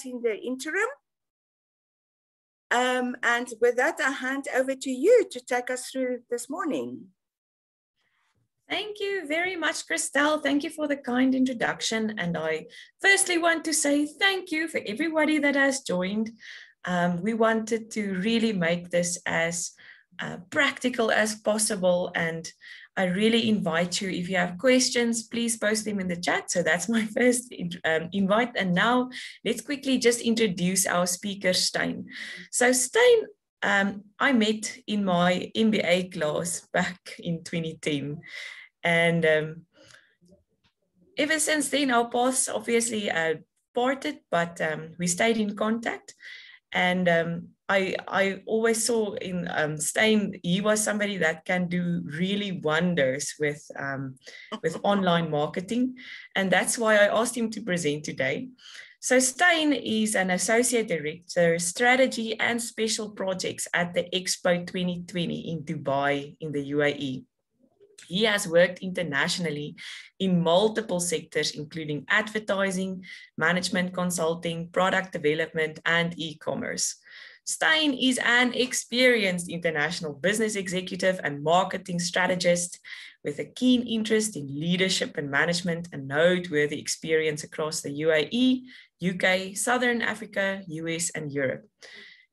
in the interim. And with that, I hand over to you to take us through this morning. Thank you very much, Christelle. Thank you for the kind introduction. And I firstly want to say thank you for everybody that has joined. We wanted to really make this as practical as possible. And I really invite you, if you have questions, please post them in the chat. So that's my first invite. And now let's quickly just introduce our speaker, Steyn. So Steyn, I met in my MBA class back in 2010. And ever since then, our paths obviously parted, but we stayed in contact. And I always saw in Steyn, he was somebody that can do really wonders with online marketing. And that's why I asked him to present today. So Steyn is an Associate Director, Strategy and Special Projects at the Expo 2020 in Dubai in the UAE. He has worked internationally in multiple sectors, including advertising, management consulting, product development, and e-commerce. Steyn is an experienced international business executive and marketing strategist with a keen interest in leadership and management and noteworthy experience across the UAE, UK, Southern Africa, US, and Europe.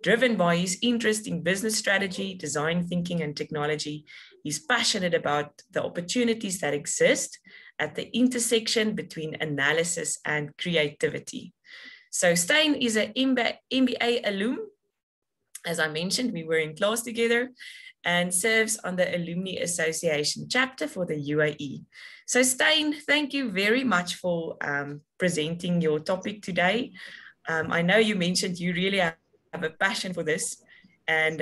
Driven by his interest in business strategy, design thinking, and technology, he's passionate about the opportunities that exist at the intersection between analysis and creativity. So Steyn is an MBA alum. As I mentioned, we were in class together, and serves on the Alumni Association chapter for the UAE. So Steyn, thank you very much for presenting your topic today. I know you mentioned you really have a passion for this, and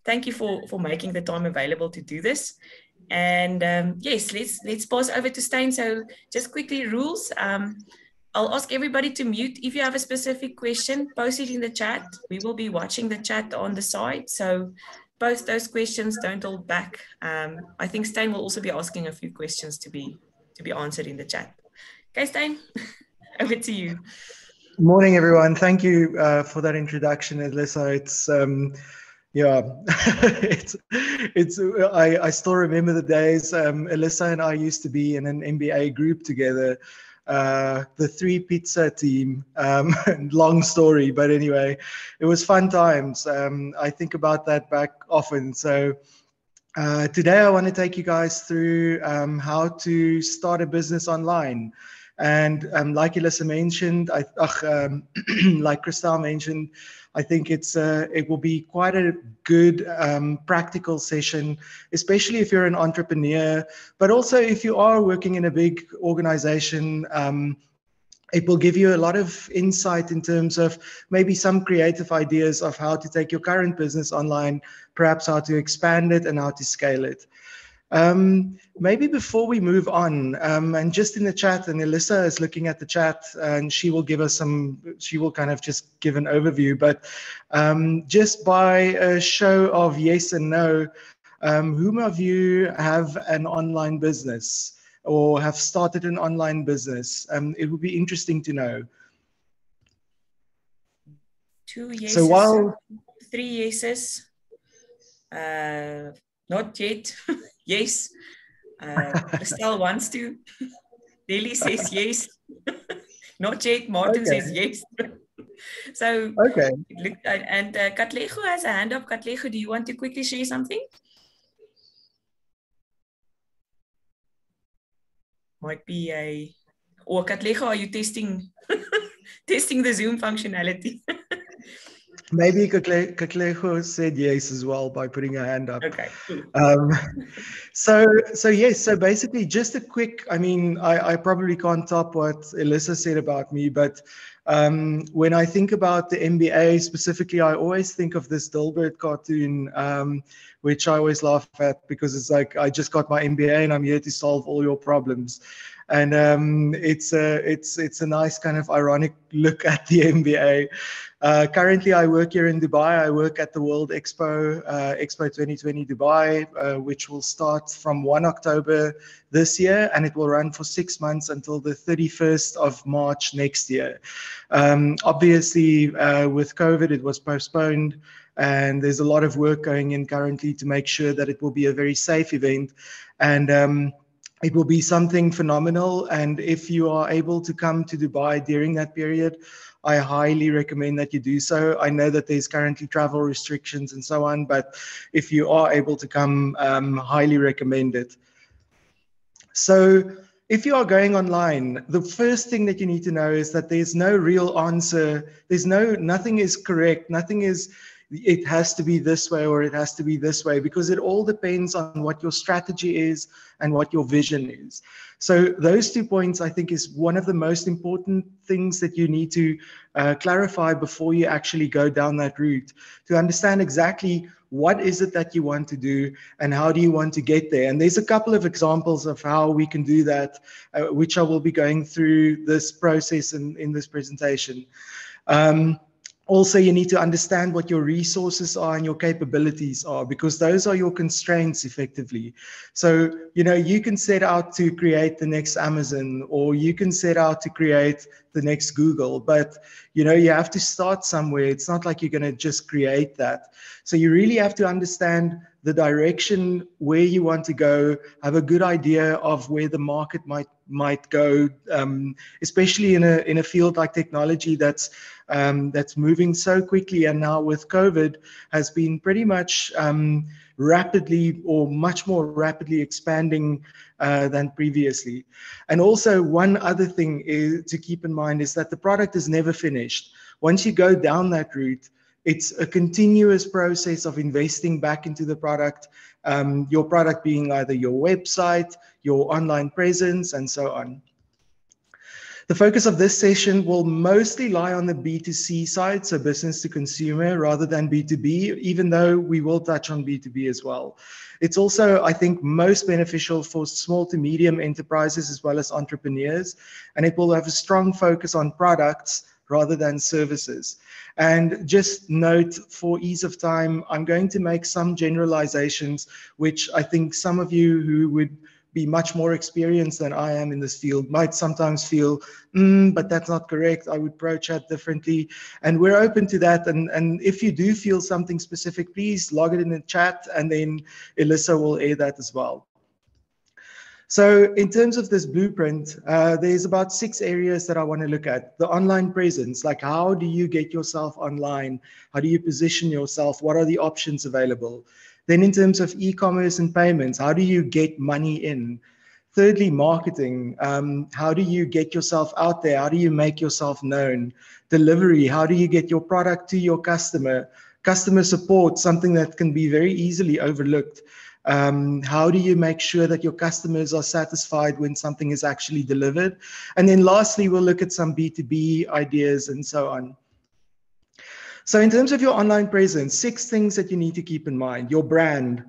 thank you for making the time available to do this. And yes, let's pass over to Steyn. So just quickly, rules. I'll ask everybody to mute. If you have a specific question, post it in the chat. We will be watching the chat on the side. So post those questions, don't hold back. I think Steyn will also be asking a few questions to be answered in the chat. Okay, Steyn, over to you. Morning, everyone. Thank you for that introduction, Alyssa. It's yeah, I still remember the days. Alyssa and I used to be in an MBA group together, the 3 pizza team. Long story, but anyway, it was fun times. I think about that back often. So today I want to take you guys through how to start a business online. And like Alyssa mentioned, like Christelle mentioned, I think it will be quite a good practical session, especially if you're an entrepreneur, but also if you are working in a big organization. It will give you a lot of insight in terms of maybe some creative ideas of how to take your current business online, perhaps how to expand it and how to scale it. Maybe before we move on, and just in the chat, and Alyssa is looking at the chat, and she will give us she will kind of just give an overview, but just by a show of yes and no, whom of you have an online business or have started an online business? It would be interesting to know. 2 yeses, so while 3 yeses, not yet. Yes. Christelle wants to. Lily says yes. Not yet. Martin says yes. So, okay. And Katlego has a hand up. Katlego, do you want to quickly share something? Might be or Katlego, are you testing testing the Zoom functionality? Maybe Katlego said yes as well by putting her hand up. Okay. So yes, so basically just a quick, I mean, I probably can't top what Alyssa said about me, but when I think about the MBA specifically, I always think of this Dilbert cartoon, which I always laugh at because it's like, I just got my MBA and I'm here to solve all your problems. and it's a nice kind of ironic look at the MBA. Currently, I work here in Dubai. I work at the World Expo, Expo 2020 Dubai, which will start from 1 October this year, and it will run for 6 months until the 31st of March next year. Obviously, with COVID, it was postponed, and there's a lot of work going in currently to make sure that it will be a very safe event, and it will be something phenomenal. And if you are able to come to Dubai during that period, I highly recommend that you do so. I know that there's currently travel restrictions and so on, but if you are able to come, highly recommend it. So if you are going online, the first thing that you need to know is that there's no real answer. Nothing is correct. Nothing is, it has to be this way or it has to be this way, because it all depends on what your strategy is and what your vision is. So those 2 points, I think, is one of the most important things that you need to clarify before you actually go down that route, to understand exactly what is it that you want to do and how do you want to get there. And there's a couple of examples of how we can do that, which I will be going through this process in this presentation. Also, you need to understand what your resources are and your capabilities are, because those are your constraints effectively. So, you know, you can set out to create the next Amazon, or you can set out to create the next Google, but, you know, you have to start somewhere. It's not like you're going to just create that. So you really have to understand the direction where you want to go, have a good idea of where the market might go, especially in a field like technology that's moving so quickly, and now with COVID has been pretty much rapidly, or much more rapidly expanding than previously. And also, one other thing to keep in mind is that the product is never finished. Once you go down that route, it's a continuous process of investing back into the product, your product being either your website, your online presence, and so on. The focus of this session will mostly lie on the B2C side, so business to consumer, rather than B2B, even though we will touch on B2B as well. It's also, I think, most beneficial for small to medium enterprises as well as entrepreneurs, and it will have a strong focus on products rather than services. And just note, for ease of time, I'm going to make some generalizations, which I think some of you who would be much more experienced than I am in this field might sometimes feel, but that's not correct. I would approach that differently. And we're open to that. And if you do feel something specific, please log it in the chat, and then Elissa will air that as well. So in terms of this blueprint, there's about 6 areas that I want to look at. The online presence, like how do you get yourself online? How do you position yourself? What are the options available? Then in terms of e-commerce and payments, how do you get money in? Thirdly, marketing. How do you get yourself out there? How do you make yourself known? Delivery, how do you get your product to your customer? Customer support, something that can be very easily overlooked. How do you make sure that your customers are satisfied when something is actually delivered? And then lastly, we'll look at some B2B ideas and so on. So in terms of your online presence, 6 things that you need to keep in mind. Your brand.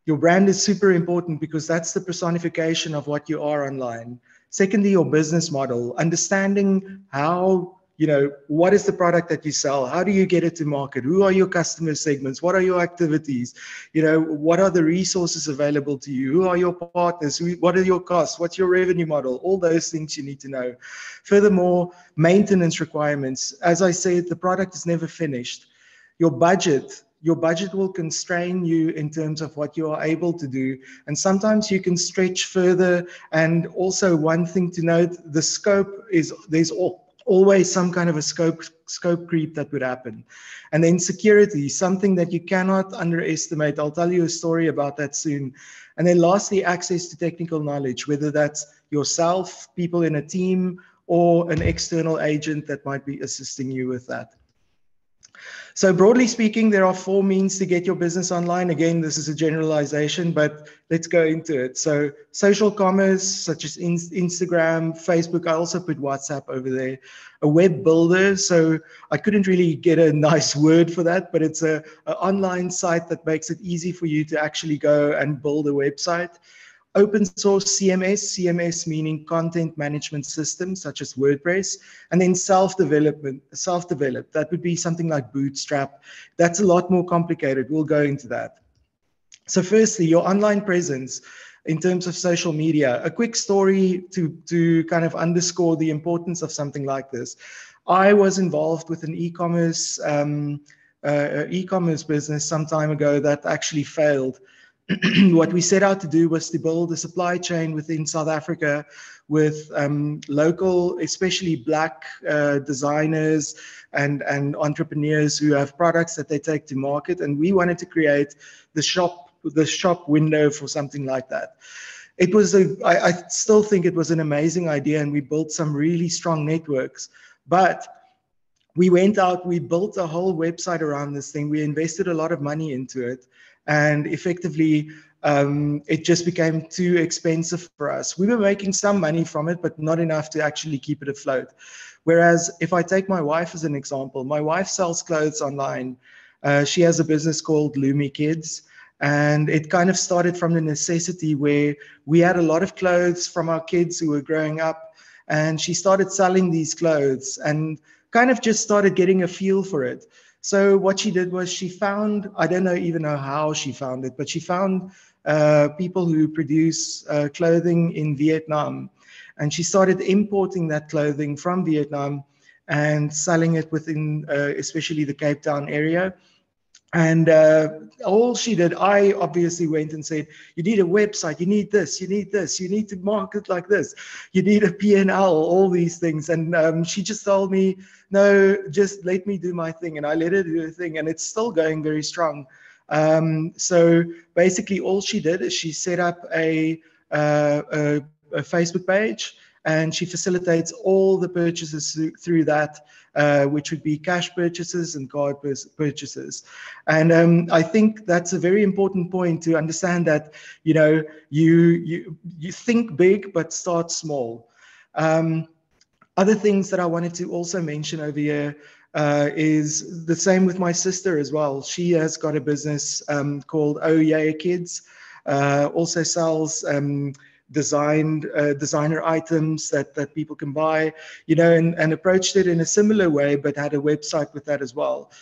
Your brand is super important because that's the personification of what you are online. Secondly, your business model, understanding how, you know, what is the product that you sell? How do you get it to market? Who are your customer segments? What are your activities? You know, what are the resources available to you? Who are your partners? What are your costs? What's your revenue model? All those things you need to know. Furthermore, maintenance requirements. As I said, the product is never finished. Your budget will constrain you in terms of what you are able to do. And sometimes you can stretch further. And also one thing to note, the scope is, there's always some kind of a scope creep that would happen. And then security, something that you cannot underestimate. I'll tell you a story about that soon. And then lastly, access to technical knowledge, whether that's yourself, people in a team, or an external agent that might be assisting you with that. So broadly speaking, there are 4 means to get your business online. Again, this is a generalization, but let's go into it. So social commerce, such as Instagram, Facebook. I also put WhatsApp over there. A web builder. So I couldn't really get a nice word for that, but it's an online site that makes it easy for you to actually go and build a website. open source CMS meaning content management systems such as WordPress, and then self-developed. That would be something like Bootstrap. That's a lot more complicated. We'll go into that. So firstly, your online presence in terms of social media. A quick story to kind of underscore the importance of something like this. I was involved with an e-commerce business some time ago that actually failed. What we set out to do was to build a supply chain within South Africa with local, especially Black designers and entrepreneurs who have products that they take to market. And we wanted to create the shop window for something like that. It was I still think it was an amazing idea, and we built some really strong networks. But we went out, we built a whole website around this thing. We invested a lot of money into it, and effectively it just became too expensive for us. We were making some money from it, but not enough to actually keep it afloat. Whereas if I take my wife as an example, my wife sells clothes online. She has a business called Lumi Kids. And it kind of started from the necessity where we had a lot of clothes from our kids who were growing up, and she started selling these clothes and kind of just started getting a feel for it. So what she did was she found, I don't even know how she found it, but she found people who produce clothing in Vietnam. And she started importing that clothing from Vietnam and selling it within especially the Cape Town area. And all she did, I obviously went and said, you need a website, you need this, you need this, you need to market like this, you need a P&L, all these things. And she just told me, no, just let me do my thing. And I let her do her thing, and it's still going very strong. So basically all she did is she set up a Facebook page, and she facilitates all the purchases through that, which would be cash purchases and card purchases. And I think that's a very important point to understand that, you know, you think big, but start small. Other things that I wanted to also mention over here is the same with my sister as well. She has got a business called Oh Yeah Kids, also sells designer items that people can buy, you know, and approached it in a similar way, but had a website with that as well.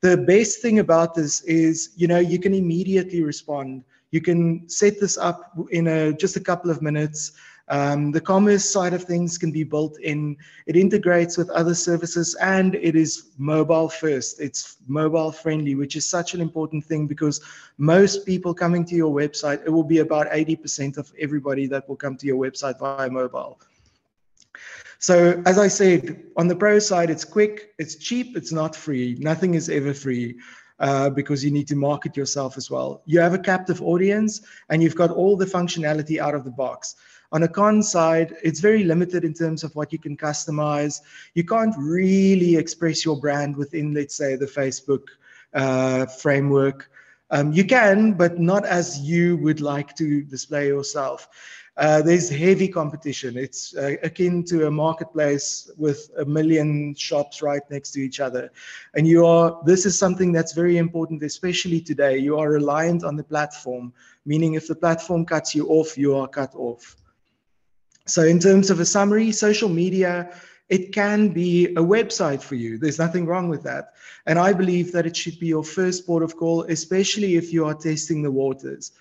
The best thing about this is, you know, you can immediately respond. You can set this up in just a couple of minutes. The commerce side of things can be built in. It integrates with other services, and it is mobile first. It's mobile friendly, which is such an important thing, because most people coming to your website, it will be about 80% of everybody that will come to your website via mobile. So as I said, on the pro side, it's quick, it's cheap, it's not free. Nothing is ever free. Because you need to market yourself as well. You have a captive audience, and you've got all the functionality out of the box. On a con side, it's very limited in terms of what you can customize. You can't really express your brand within, let's say, the Facebook framework. You can, but not as you would like to display yourself. There's heavy competition. It's akin to a marketplace with a million shops right next to each other. And this is something that's very important, especially today. You are reliant on the platform, meaning if the platform cuts you off, you are cut off. So in terms of a summary, social media, it can be a website for you. There's nothing wrong with that. And I believe that it should be your first port of call, especially if you are testing the waters.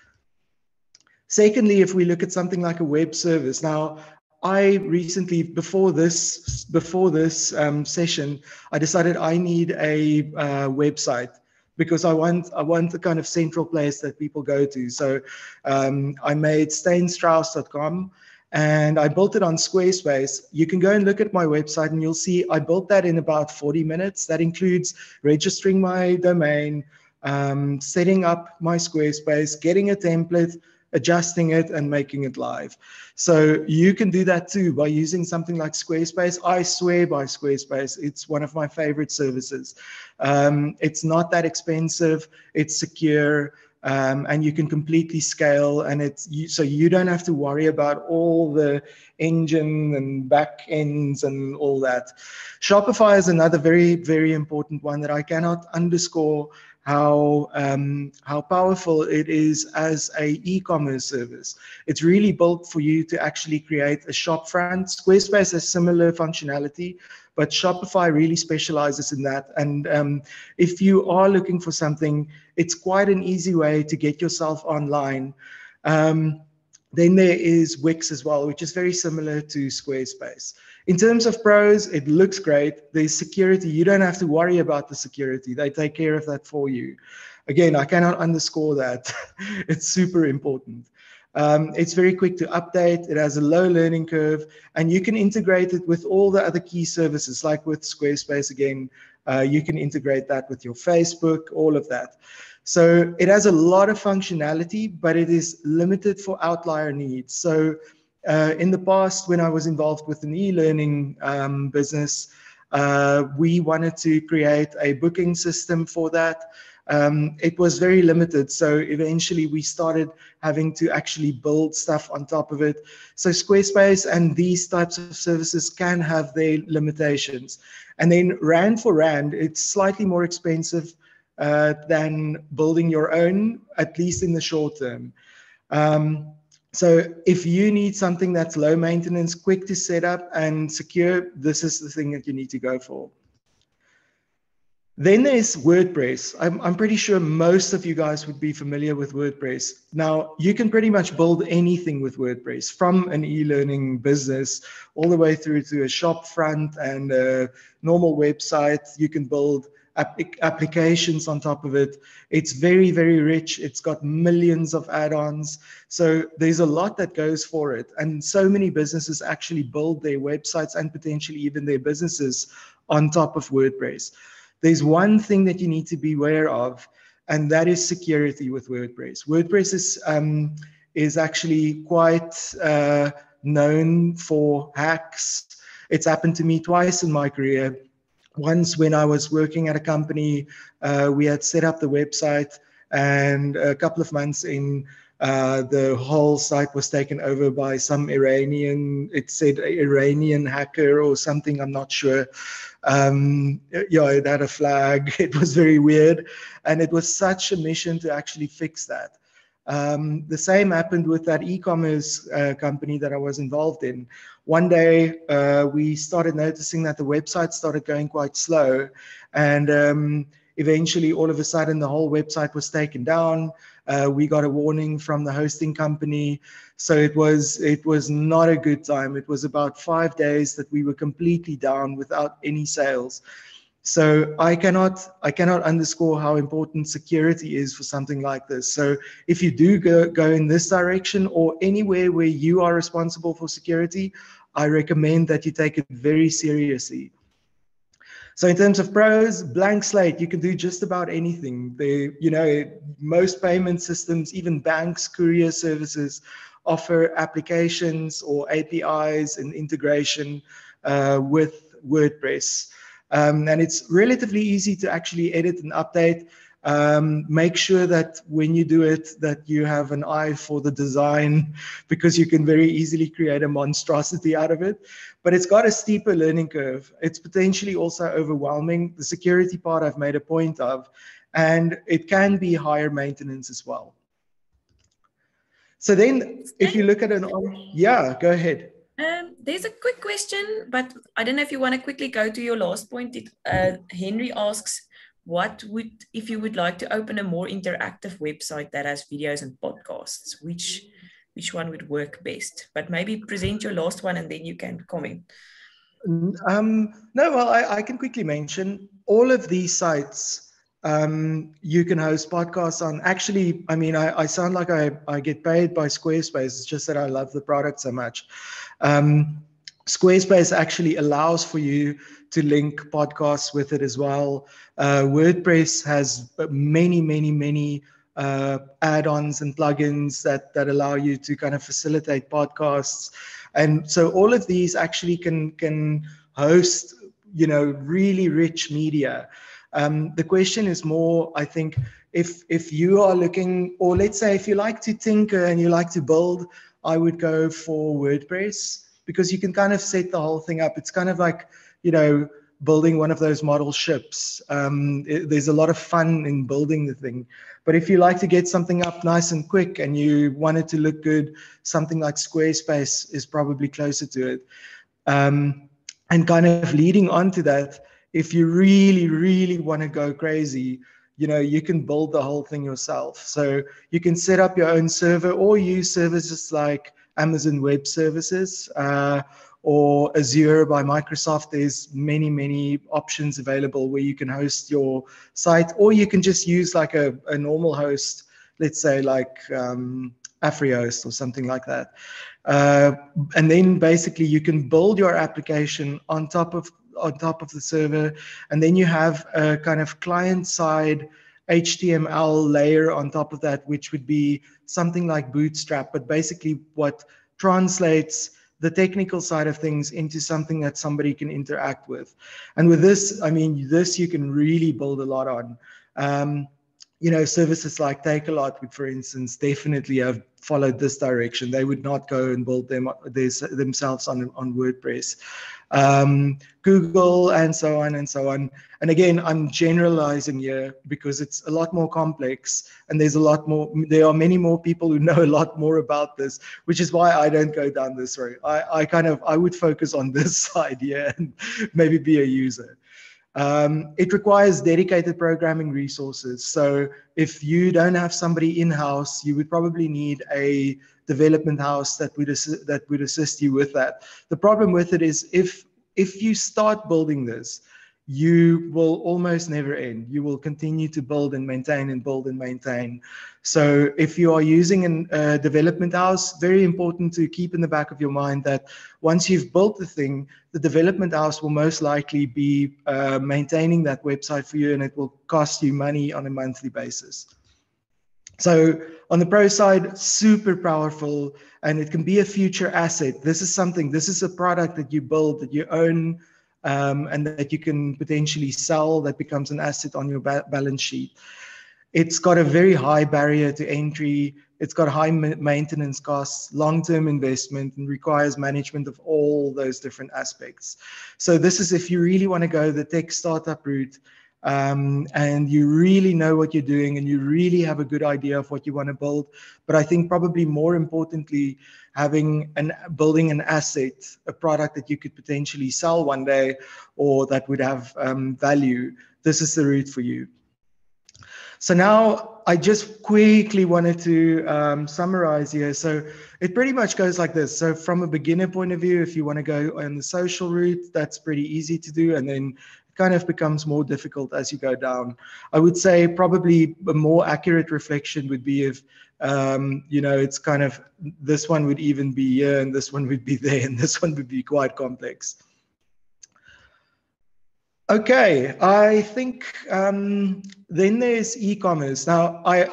Secondly, if we look at something like a web service. Now, I recently, before this session, I decided I need a website, because I want the kind of central place that people go to. So I made steynstrauss.com, and I built it on Squarespace. You can go and look at my website, and you'll see I built that in about 40 minutes. That includes registering my domain, setting up my Squarespace, getting a template, adjusting it, and making it live. So you can do that too by using something like Squarespace. I swear by Squarespace. It's one of my favorite services. It's not that expensive. It's secure. And you can completely scale, and so you don't have to worry about all the engine and back ends and all that. Shopify is another very, very important one that I cannot underscore how powerful it is as a e-commerce service. It's really built for you to actually create a shop front. Squarespace has similar functionality, but Shopify really specializes in that. And if you are looking for something, it's quite an easy way to get yourself online. Then there is Wix as well, which is very similar to Squarespace. In terms of pros, it looks great. There's security. You don't have to worry about the security. They take care of that for you. Again, I cannot underscore that. It's super important. It's very quick to update. It has a low learning curve, and you can integrate it with all the other key services, like with Squarespace again. You can integrate that with your Facebook, all of that. So it has a lot of functionality, but it is limited for outlier needs. So in the past, when I was involved with an e-learning business, we wanted to create a booking system for that. It was very limited. So eventually we started having to actually build stuff on top of it. So Squarespace and these types of services can have their limitations. And then rand for rand, it's slightly more expensive than building your own, at least in the short term. So if you need something that's low maintenance, quick to set up and secure, this is the thing that you need to go for. Then there's WordPress. I'm pretty sure most of you guys would be familiar with WordPress. Now, you can pretty much build anything with WordPress, from an e-learning business all the way through to a shop front and a normal website. You can build applications on top of it. It's very, very rich. It's got millions of add-ons. So there's a lot that goes for it. And so many businesses actually build their websites and potentially even their businesses on top of WordPress. There's one thing that you need to be aware of, and that is security with WordPress. WordPress is actually quite known for hacks. It's happened to me twice in my career. Once when I was working at a company, we had set up the website, and a couple of months in, the whole site was taken over by some Iranian, it said Iranian hacker or something, I'm not sure. Yeah, it had a flag. It was very weird. And it was such a mission to actually fix that. The same happened with that e-commerce company that I was involved in. One day, we started noticing that the website started going quite slow, and eventually, all of a sudden, the whole website was taken down. We got a warning from the hosting company, so it was not a good time. It was about 5 days that we were completely down without any sales. So I cannot underscore how important security is for something like this. So if you do go in this direction or anywhere where you are responsible for security, I recommend that you take it very seriously. So in terms of pros, blank slate, you can do just about anything. Most payment systems, even banks, courier services, offer applications or APIs and integration with WordPress. And it's relatively easy to actually edit and update. Make sure that when you do it, that you have an eye for the design, because you can very easily create a monstrosity out of it. But it's got a steeper learning curve. It's potentially also overwhelming. The security part I've made a point of, and it can be higher maintenance as well. So then if you look at yeah, go ahead. There's a quick question, but I don't know if you want to quickly go to your last point. Henry asks, if you would like to open a more interactive website that has videos and podcasts, which one would work best? But maybe present your last one and then you can comment. No, well, I can quickly mention all of these sites. You can host podcasts on. Actually, I mean, I sound like I get paid by Squarespace. It's just that I love the product so much. Squarespace actually allows for you to link podcasts with it as well. WordPress has many add-ons and plugins that allow you to kind of facilitate podcasts. And so all of these actually can host, really rich media. The question is more, I think, if you are looking, or let's say if you like to tinker and you like to build, I would go for WordPress, because you can kind of set the whole thing up. It's kind of like, building one of those model ships. There's a lot of fun in building the thing. But if you like to get something up nice and quick and you want it to look good, something like Squarespace is probably closer to it. And kind of leading on to that, if you really, really want to go crazy, you know, you can build the whole thing yourself. So you can set up your own server or use services like Amazon Web Services or Azure by Microsoft. There's many, many options available where you can host your site, or you can just use like a normal host, let's say like AfriHost or something like that. And then basically you can build your application on top of the server, and then you have a kind of client-side HTML layer on top of that, which would be something like Bootstrap, but basically what translates the technical side of things into something that somebody can interact with. And with this, I mean, this you can really build a lot on. You know, services like Takealot would, for instance, definitely have followed this direction. They would not go and build themselves on WordPress. Google, and so on and so on. And again, I'm generalizing here because it's a lot more complex, and there are many more people who know a lot more about this, which is why I don't go down this road. I would focus on this side here and maybe be a user. It requires dedicated programming resources. So if you don't have somebody in-house, you would probably need a development house that would assist you with that. The problem with it is if you start building this, you will almost never end. You will continue to build and maintain and build and maintain. So if you are using a development house, very important to keep in the back of your mind that once you've built the thing, the development house will most likely be maintaining that website for you, and it will cost you money on a monthly basis. So on the pro side, super powerful, and it can be a future asset. This is a product that you build, that you own, and that you can potentially sell, that becomes an asset on your balance sheet. It's got a very high barrier to entry. It's got high maintenance costs, long-term investment, and requires management of all those different aspects. So this is if you really want to go the tech startup route, and you really know what you're doing and you really have a good idea of what you want to build. But I think probably more importantly, building an asset, a product that you could potentially sell one day or that would have value, this is the route for you. So now I just quickly wanted to summarize here. So it pretty much goes like this. So from a beginner point of view, if you want to go on the social route, that's pretty easy to do. And then it kind of becomes more difficult as you go down. I would say probably a more accurate reflection would be if, you know, it's kind of, this one would even be here and this one would be there and this one would be quite complex. Okay, I think then there's e-commerce. Now, I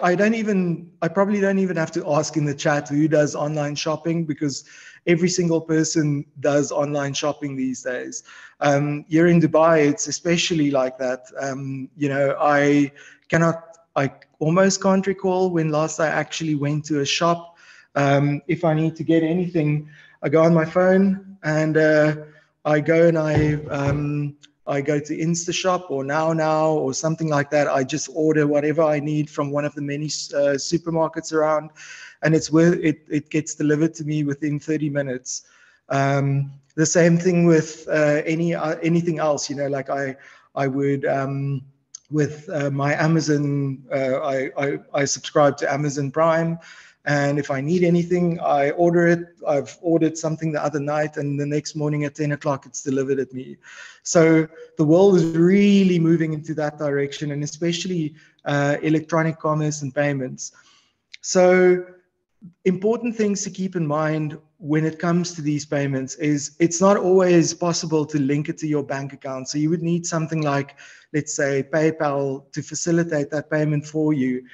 probably don't even have to ask in the chat who does online shopping, because every single person does online shopping these days. Here in Dubai, it's especially like that. You know, I almost can't recall when last I actually went to a shop. If I need to get anything, I go on my phone and I go and I go to InstaShop or Now or something like that. I just order whatever I need from one of the many supermarkets around, and it gets delivered to me within 30 minutes. The same thing with anything else, you know, like I would with my Amazon, I subscribe to Amazon Prime. And if I need anything, I order it. I've ordered something the other night, and the next morning at 10 o'clock, it's delivered at me. So the world is really moving into that direction, and especially electronic commerce and payments. So important things to keep in mind when it comes to these payments is it's not always possible to link it to your bank account. So you would need something like, let's say, PayPal to facilitate that payment for you.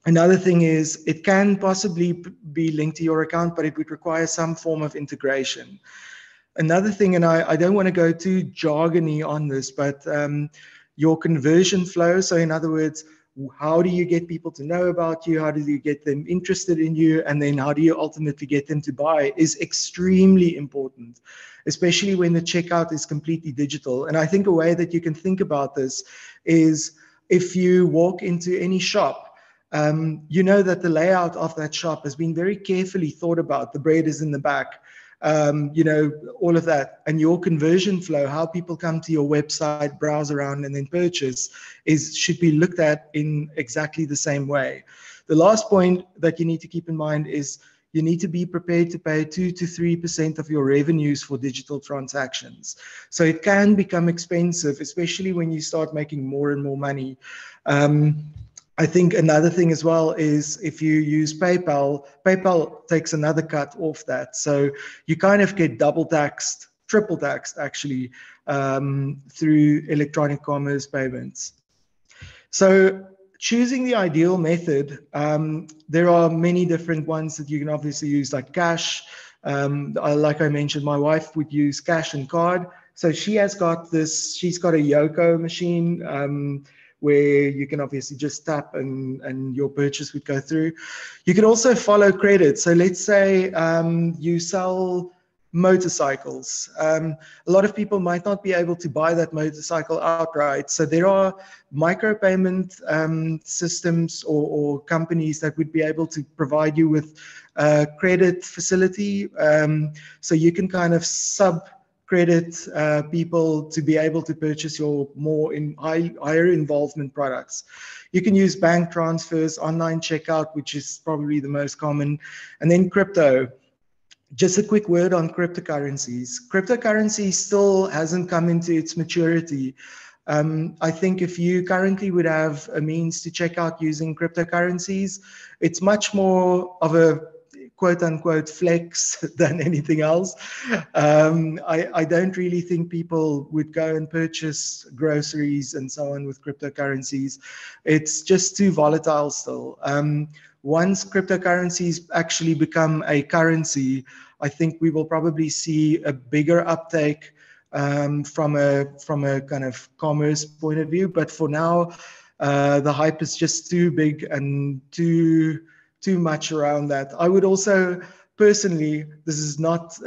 Another thing is it can possibly be linked to your account, but it would require some form of integration. Another thing, and I don't want to go too jargony on this, but your conversion flow. So in other words, how do you get people to know about you? How do you get them interested in you? And then how do you ultimately get them to buy is extremely important, especially when the checkout is completely digital. And I think a way that you can think about this is if you walk into any shop, you know that the layout of that shop has been very carefully thought about. The bread is in the back, all of that. And your conversion flow, how people come to your website, browse around, and then purchase should be looked at in exactly the same way. The last point that you need to keep in mind is you need to be prepared to pay 2 to 3% of your revenues for digital transactions. So it can become expensive, especially when you start making more and more money. I think another thing as well is if you use PayPal, PayPal takes another cut off that. So you kind of get double taxed, triple taxed actually, through electronic commerce payments. So choosing the ideal method, there are many different ones that you can obviously use, like cash. Like I mentioned, my wife would use cash and card. So she's got a Yoko machine, where you can obviously just tap and your purchase would go through. You can also follow credit. So let's say you sell motorcycles. A lot of people might not be able to buy that motorcycle outright. So there are micropayment systems or companies that would be able to provide you with a credit facility. So you can kind of credit people to be able to purchase your higher involvement products. You can use bank transfers, online checkout, which is probably the most common, and then crypto. Just a quick word on cryptocurrencies. Cryptocurrency still hasn't come into its maturity. I think if you currently would have a means to check out using cryptocurrencies, it's much more of a quote unquote flex than anything else. I don't really think people would go and purchase groceries and so on with cryptocurrencies. It's just too volatile still. Once cryptocurrencies actually become a currency, I think we will probably see a bigger uptake from a kind of commerce point of view. But for now, the hype is just too big and too much around that. I would also personally, this is not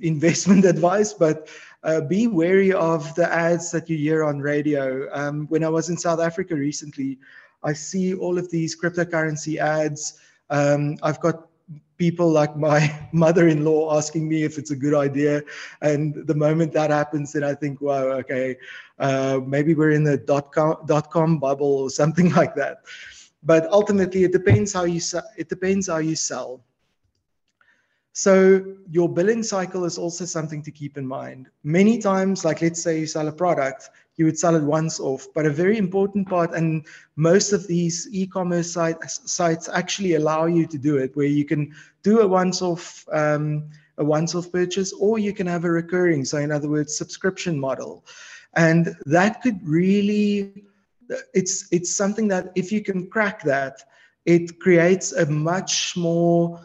investment advice, but be wary of the ads that you hear on radio. When I was in South Africa recently, I see all of these cryptocurrency ads. I've got people like my mother-in-law asking me if it's a good idea. And the moment that happens, then I think, wow, okay, maybe we're in the dot-com bubble or something like that. But ultimately, it depends how you sell. So your billing cycle is also something to keep in mind. Many times, like let's say you sell a product, you would sell it once off. But a very important part, and most of these e-commerce sites actually allow you to do it, where you can do a once-off purchase, or you can have a recurring, so in other words, subscription model. And that could really, it's something that if you can crack that, it creates a much more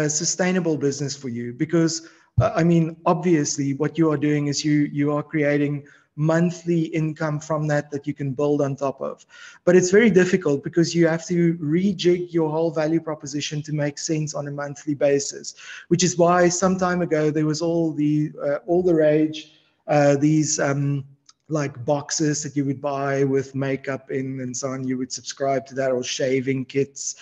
sustainable business for you, because I mean, obviously what you are doing is you are creating monthly income from that you can build on top of. But it's very difficult because you have to rejig your whole value proposition to make sense on a monthly basis, which is why some time ago there was all the rage, these like boxes that you would buy with makeup in and so on. You would subscribe to that, or shaving kits,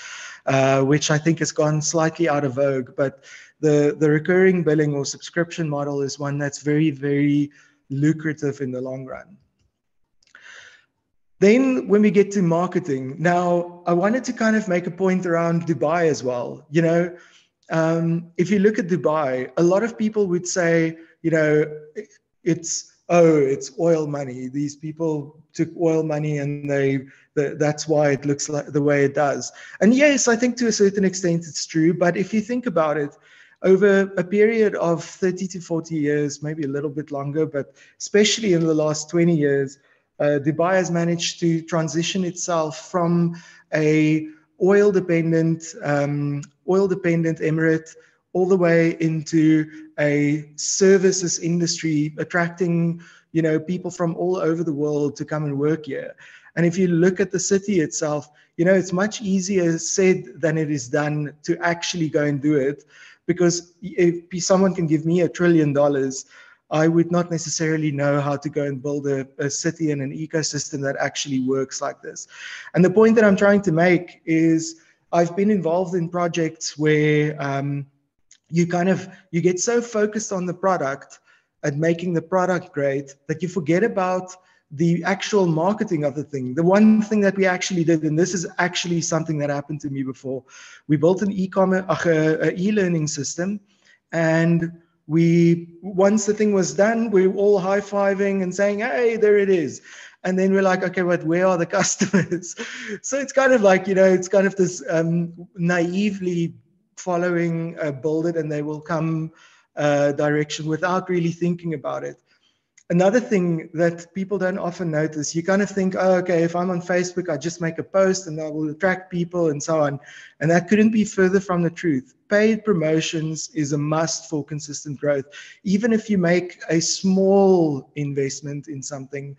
which I think has gone slightly out of vogue. But the recurring billing or subscription model is one that's very, very lucrative in the long run. Then when we get to marketing, now I wanted to kind of make a point around Dubai as well. You know, if you look at Dubai, a lot of people would say, you know, it's oil money. These people took oil money and that's why it looks like the way it does. And yes, I think to a certain extent it's true. But if you think about it, over a period of 30 to 40 years, maybe a little bit longer, but especially in the last 20 years, Dubai has managed to transition itself from a oil-dependent emirate all the way into a services industry, attracting people from all over the world to come and work here. And if you look at the city itself, it's much easier said than it is done to actually go and do it. Because if someone can give me $1 trillion, I would not necessarily know how to go and build a city and an ecosystem that actually works like this. And the point that I'm trying to make is I've been involved in projects where you get so focused on the product and making the product great that you forget about the actual marketing of the thing. The one thing that we actually did, and this is actually something that happened to me before, we built an e-learning system, and once the thing was done, we were all high-fiving and saying, hey, there it is. And then we're like, okay, but where are the customers? So it's kind of like, it's kind of this naively following build it and they will come direction without really thinking about it. Another thing that people don't often notice, you kind of think, oh, okay, if I'm on Facebook, I just make a post and I will attract people and so on. And that couldn't be further from the truth. Paid promotions is a must for consistent growth. Even if you make a small investment in something,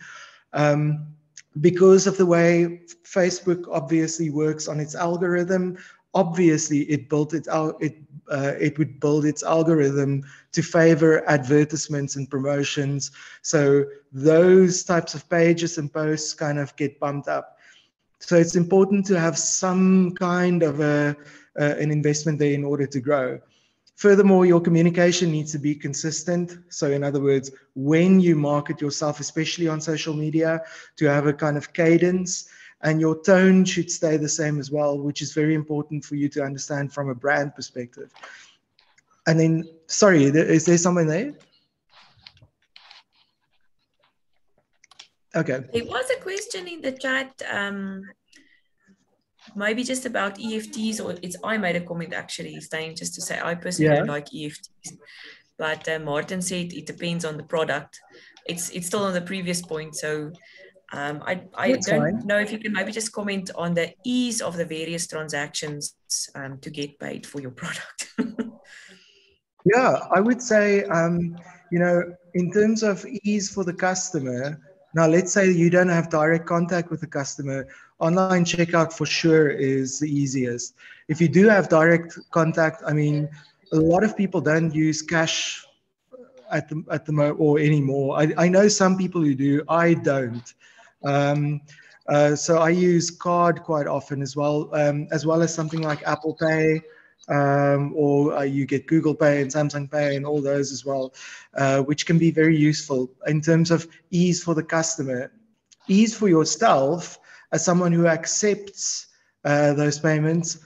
because of the way Facebook obviously works on its algorithm, obviously it would build its algorithm to favor advertisements and promotions. So those types of pages and posts kind of get bumped up. So it's important to have some kind of an investment there in order to grow. Furthermore, your communication needs to be consistent. So in other words, when you market yourself, especially on social media, to have a kind of cadence, and your tone should stay the same as well, which is very important for you to understand from a brand perspective. And then, sorry, is there someone there? Okay. There was a question in the chat, maybe just about EFTs, or I made a comment actually, Steyn, just to say I personally don't like EFTs. But Martin said it depends on the product. It's still on the previous point, so I don't know if you can maybe just comment on the ease of the various transactions to get paid for your product. Yeah, I would say, in terms of ease for the customer, now let's say you don't have direct contact with the customer, online checkout for sure is the easiest. If you do have direct contact, I mean, a lot of people don't use cash at the moment or anymore. I know some people who do, I don't. So I use card quite often as well as something like Apple Pay, or you get Google Pay and Samsung Pay and all those as well, which can be very useful in terms of ease for the customer, ease for yourself as someone who accepts those payments.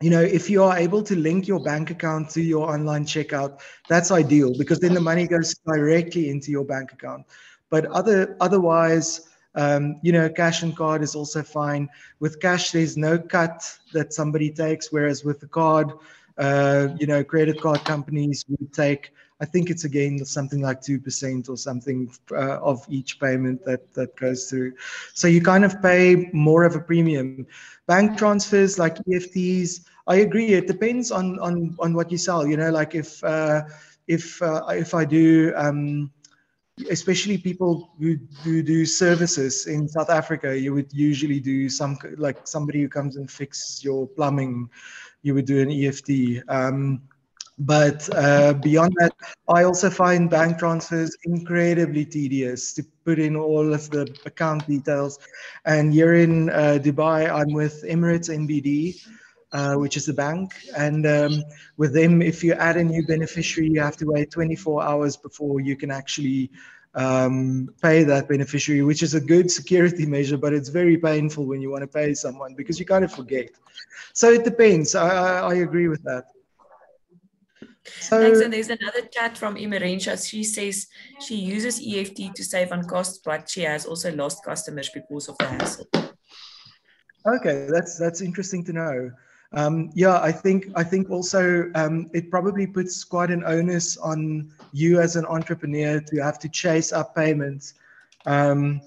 If you are able to link your bank account to your online checkout, that's ideal, because then the money goes directly into your bank account. But otherwise, cash and card is also fine. With cash, there's no cut that somebody takes, whereas with the card, credit card companies would take, I think it's again something like 2% or something of each payment that goes through. So you kind of pay more of a premium. Bank transfers like EFTs, I agree. It depends on what you sell. Like if I do, especially people who do services in South Africa, you would usually do like somebody who comes and fixes your plumbing, you would do an EFT. But beyond that, I also find bank transfers incredibly tedious to put in all of the account details. And here in Dubai, I'm with Emirates NBD, which is a bank. And with them, if you add a new beneficiary, you have to wait 24 hours before you can actually pay that beneficiary, which is a good security measure, but it's very painful when you want to pay someone because you kind of forget. So it depends. I agree with that. So, thanks. And there's another chat from Emerentia. She says she uses EFT to save on costs, but she has also lost customers because of the hassle. Okay, that's interesting to know. I think also it probably puts quite an onus on you as an entrepreneur to have to chase up payments, to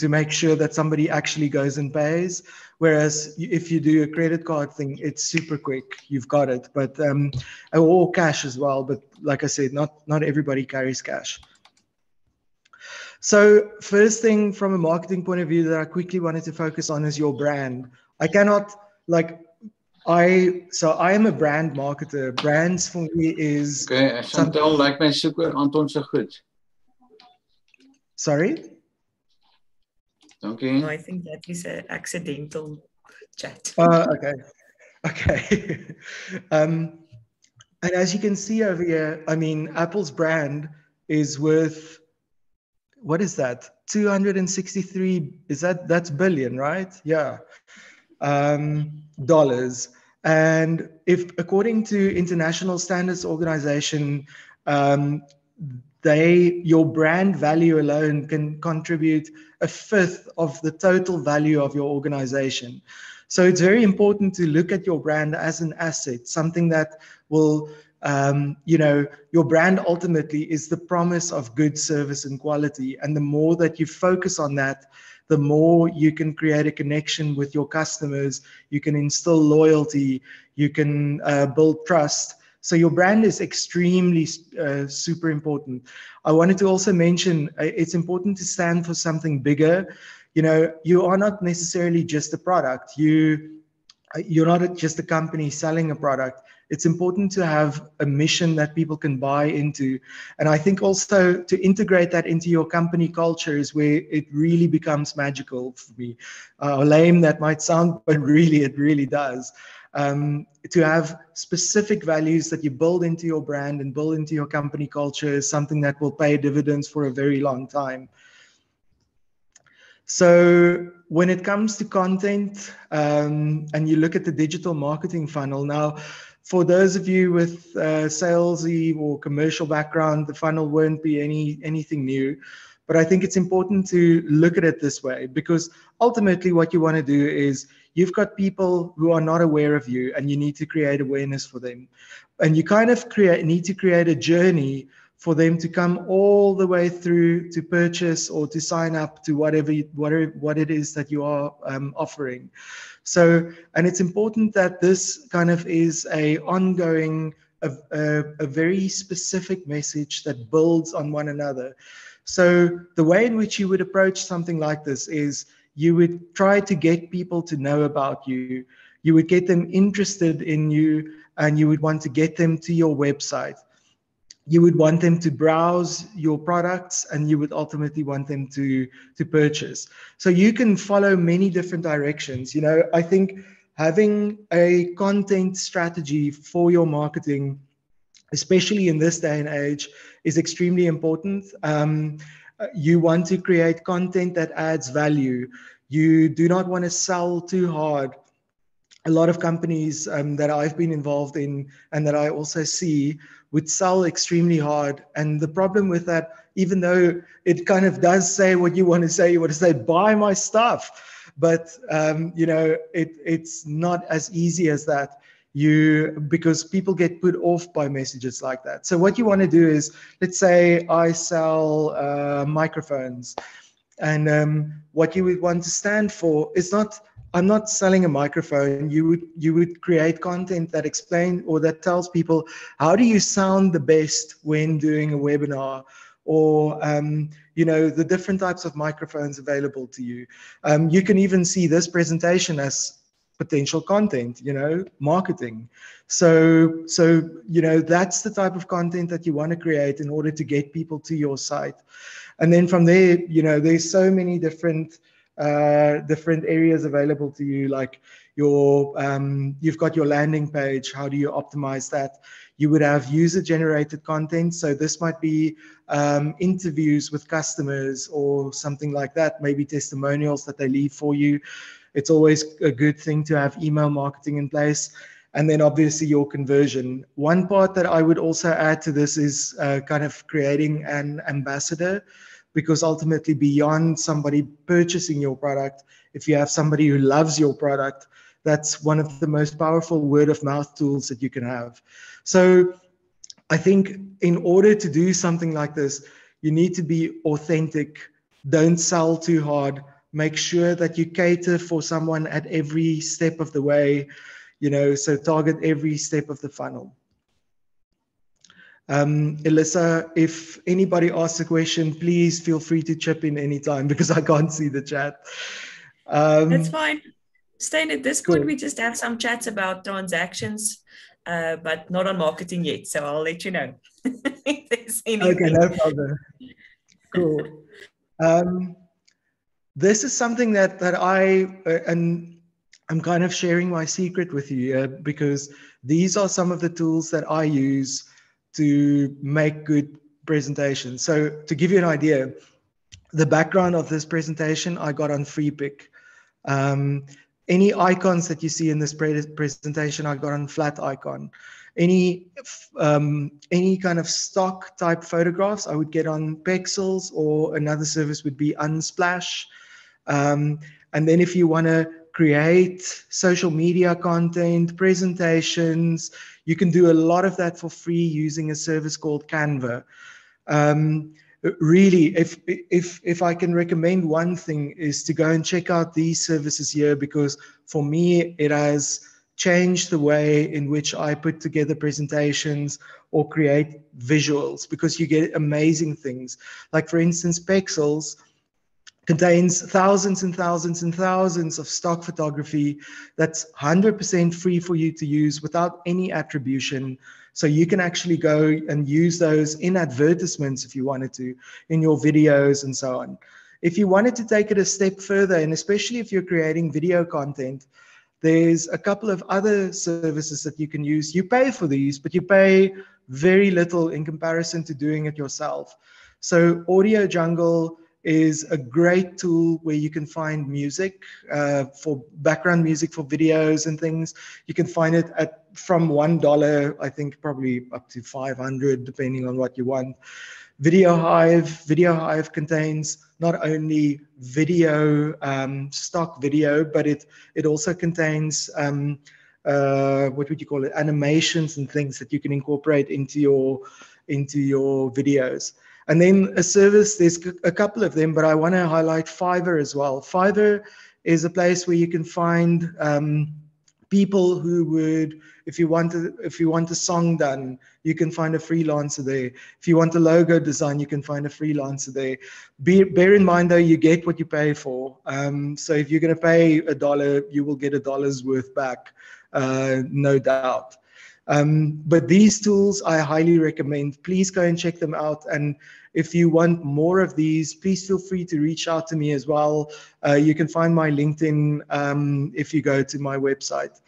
make sure that somebody actually goes and pays. Whereas if you do a credit card thing, it's super quick. You've got it, but or cash as well. But like I said, not everybody carries cash. So first thing from a marketing point of view that I quickly wanted to focus on is your brand. I cannot I am a brand marketer. Brands for me is Okay, Chantel, like my super Anton so goed. Sorry? Dankie. No, I think that is an accidental chat. Okay. Okay. And as you can see over here, I mean, Apple's brand is worth, what is that? 263, that's billion, right? Yeah. Dollars. And if according to International Standards Organization, your brand value alone can contribute a fifth of the total value of your organization. So it's very important to look at your brand as an asset, something that will, your brand ultimately is the promise of good service and quality. And the more that you focus on that, the more you can create a connection with your customers, you can instill loyalty, you can build trust. So your brand is extremely super important. I wanted to also mention it's important to stand for something bigger. You know, you are not necessarily just a product. You're not just a company selling a product. It's important to have a mission that people can buy into. And I think also to integrate that into your company culture is where it really becomes magical for me. Lame that might sound, but really, it really does. To have specific values that you build into your brand and build into your company culture is something that will pay dividends for a very long time. So when it comes to content, and you look at the digital marketing funnel now, for those of you with salesy or commercial background, the funnel won't be anything new. But I think it's important to look at it this way, because ultimately what you want to do is you've got people who are not aware of you and you need to create awareness for them. And you kind of need to create a journey for them to come all the way through to purchase or to sign up to what it is that you are offering. So, and it's important that this kind of is a ongoing, a very specific message that builds on one another. So the way in which you would approach something like this is you would try to get people to know about you. You would get them interested in you, and you would want to get them to your website. You would want them to browse your products, and you would ultimately want them to purchase. So you can follow many different directions. You know, I think having a content strategy for your marketing, especially in this day and age, is extremely important. You want to create content that adds value. You do not want to sell too hard. A lot of companies that I've been involved in and that I also see would sell extremely hard. And the problem with that, even though it kind of does say what you want to say, you want to say, buy my stuff. But, it's not as easy as that. Because people get put off by messages like that. So what you want to do is, let's say I sell microphones, and what you would want to stand for is not, I'm not selling a microphone. You would create content that explains or that tells people, how do you sound the best when doing a webinar, or the different types of microphones available to you. You can even see this presentation as potential content, marketing. So that's the type of content that you want to create in order to get people to your site. And then from there, there's so many different areas available to you, like you've got your landing page. How do you optimize that? You would have user-generated content. So this might be interviews with customers or something like that, maybe testimonials that they leave for you. It's always a good thing to have email marketing in place. And then obviously your conversion. One part that I would also add to this is kind of creating an ambassador, because ultimately beyond somebody purchasing your product, if you have somebody who loves your product, that's one of the most powerful word of mouth tools that you can have. So I think in order to do something like this, you need to be authentic. Don't sell too hard. Make sure that you cater for someone at every step of the way, so target every step of the funnel. Elissa, if anybody asks a question, please feel free to chip in anytime because I can't see the chat. That's fine. Steyn, at this point, Cool. we just have some chats about transactions, but not on marketing yet. So I'll let you know if there's anything. Okay, no problem. Cool. This is something that and I'm kind of sharing my secret with you because these are some of the tools that I use to make good presentations. So to give you an idea, the background of this presentation I got on FreePic. Any icons that you see in this presentation I got on Flat Icon. Any kind of stock type photographs I would get on Pexels, or another service would be Unsplash. And then if you want to create social media content, presentations, you can do a lot of that for free using a service called Canva. Really, if I can recommend one thing, is to go and check out these services here, because for me it has changed the way in which I put together presentations or create visuals, because you get amazing things. Like for instance, Pexels contains thousands and thousands and thousands of stock photography that's 100% free for you to use without any attribution. So you can actually go and use those in advertisements if you wanted to, in your videos and so on. If you wanted to take it a step further, and especially if you're creating video content, there's a couple of other services that you can use. You pay for these, but you pay very little in comparison to doing it yourself. So Audio Jungle is a great tool where you can find music for background music for videos and things. You can find it from $1, I think probably up to 500, depending on what you want. Video Hive contains not only video, stock video, but it also contains what would you call it, animations and things that you can incorporate into your videos. And then a service, there's a couple of them, but I want to highlight Fiverr as well. Fiverr is a place where you can find people who would, if you want a song done, you can find a freelancer there. If you want a logo design, you can find a freelancer there. Bear in mind though, you get what you pay for. So if you're going to pay $1, you will get $1's worth back, no doubt. But these tools I highly recommend. Please go and check them out. And if you want more of these, please feel free to reach out to me as well. You can find my LinkedIn if you go to my website.